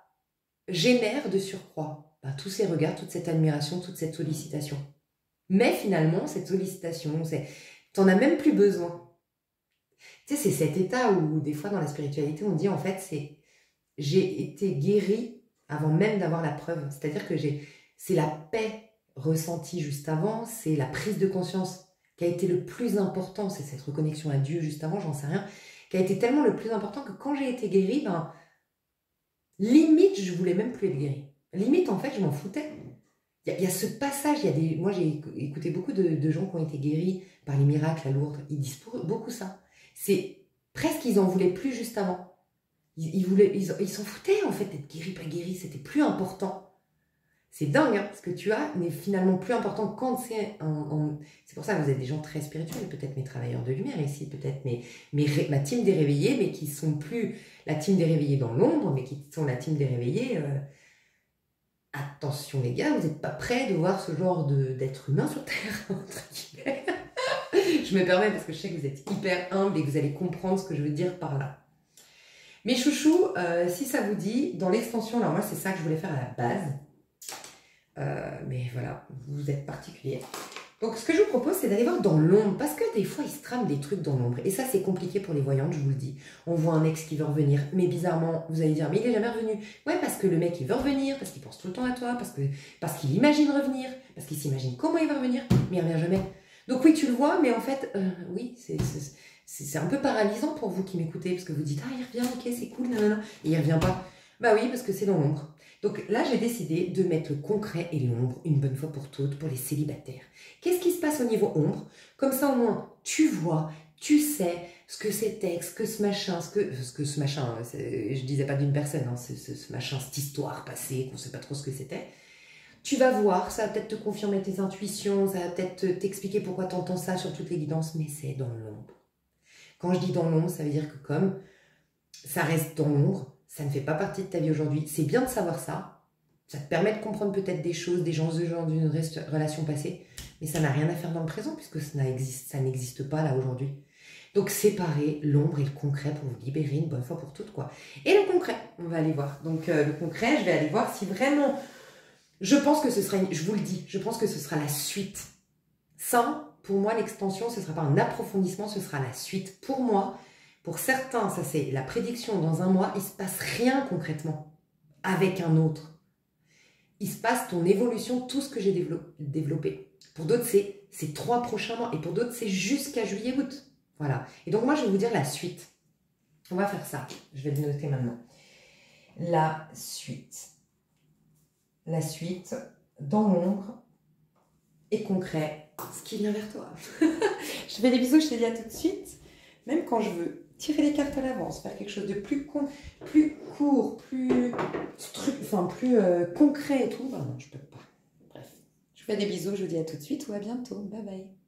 S1: génère de surcroît. Ben, tous ces regards, toute cette admiration, toute cette sollicitation. Mais finalement, cette sollicitation, t'en as même plus besoin. Tu sais, c'est cet état où des fois dans la spiritualité, on dit en fait, j'ai été guérie avant même d'avoir la preuve. C'est-à-dire que c'est la paix ressentie juste avant, c'est la prise de conscience qui a été le plus important, c'est cette reconnexion à Dieu juste avant, j'en sais rien, qui a été tellement le plus important que quand j'ai été guérie, ben, limite, je voulais même plus être guérie. Limite, en fait, je m'en foutais. Il y a ce passage, moi j'ai écouté beaucoup de gens qui ont été guéris par les miracles à Lourdes, ils disent beaucoup ça. C'est presque ils en voulaient plus juste avant. Ils s'en foutaient en fait d'être guéris, pas guéris, c'était plus important. C'est dingue, hein, ce que tu as n'est finalement plus important quand c'est c'est pour ça que vous êtes des gens très spirituels, peut-être mes travailleurs de lumière ici, peut-être ma team des réveillés, mais qui sont plus la team des réveillés dans l'ombre, mais qui sont la team des réveillés... Attention les gars, vous n'êtes pas prêts de voir ce genre d'être humain sur Terre, entre guillemets. Je me permets parce que je sais que vous êtes hyper humble et que vous allez comprendre ce que je veux dire par là. Mes chouchous, si ça vous dit, dans l'extension, alors moi c'est ça que je voulais faire à la base. Mais voilà, vous êtes particulier. Donc ce que je vous propose, c'est d'aller voir dans l'ombre, parce que des fois, il se trame des trucs dans l'ombre. Et ça, c'est compliqué pour les voyantes, je vous le dis. On voit un ex qui veut revenir, mais bizarrement, vous allez dire, mais il n'est jamais revenu. Ouais, parce que le mec, il veut revenir, parce qu'il pense tout le temps à toi, parce qu'il imagine revenir, parce qu'il s'imagine comment il va revenir, mais il ne revient jamais. Donc oui, tu le vois, mais en fait, oui, c'est un peu paralysant pour vous qui m'écoutez, parce que vous dites, ah, il revient, ok, c'est cool, nanana, et il ne revient pas. Bah oui, parce que c'est dans l'ombre. Donc là, j'ai décidé de mettre le concret et l'ombre une bonne fois pour toutes pour les célibataires. Qu'est-ce qui se passe au niveau ombre. Comme ça, au moins, tu vois, tu sais ce que c'était, ce que ce machin, ce que ce machin, je disais pas d'une personne, hein, ce machin, cette histoire passée, qu'on sait pas trop ce que c'était. Tu vas voir, ça va peut-être te confirmer tes intuitions, ça va peut-être t'expliquer pourquoi tu entends ça sur toutes les guidances, mais c'est dans l'ombre. Quand je dis dans l'ombre, ça veut dire que comme ça reste dans l'ombre, ça ne fait pas partie de ta vie aujourd'hui. C'est bien de savoir ça. Ça te permet de comprendre peut-être des choses, des gens d'une relation passée, mais ça n'a rien à faire dans le présent puisque ça n'existe pas là aujourd'hui. Donc séparer l'ombre et le concret pour vous libérer une bonne fois pour toutes, quoi. Et le concret, on va aller voir. Donc le concret, je vais aller voir si vraiment... Je pense que ce sera, je vous le dis, je pense que ce sera la suite. Ça, pour moi, l'extension, ce ne sera pas un approfondissement, ce sera la suite. Pour moi, pour certains, ça c'est la prédiction, dans un mois, il ne se passe rien concrètement avec un autre. Il se passe ton évolution, tout ce que j'ai développé. Pour d'autres, c'est ces 3 prochains mois. Et pour d'autres, c'est jusqu'à juillet-août. Voilà. Et donc moi, je vais vous dire la suite. On va faire ça. Je vais le noter maintenant. La suite. La suite, dans l'ombre et concret, ce qui vient vers toi. Je te fais des bisous, je te dis à tout de suite. Même quand je veux tirer les cartes à l'avance, faire quelque chose de plus court, plus concret et tout, ben non, je peux pas. Bref, je vous fais des bisous, je vous dis à tout de suite ou à bientôt. Bye bye.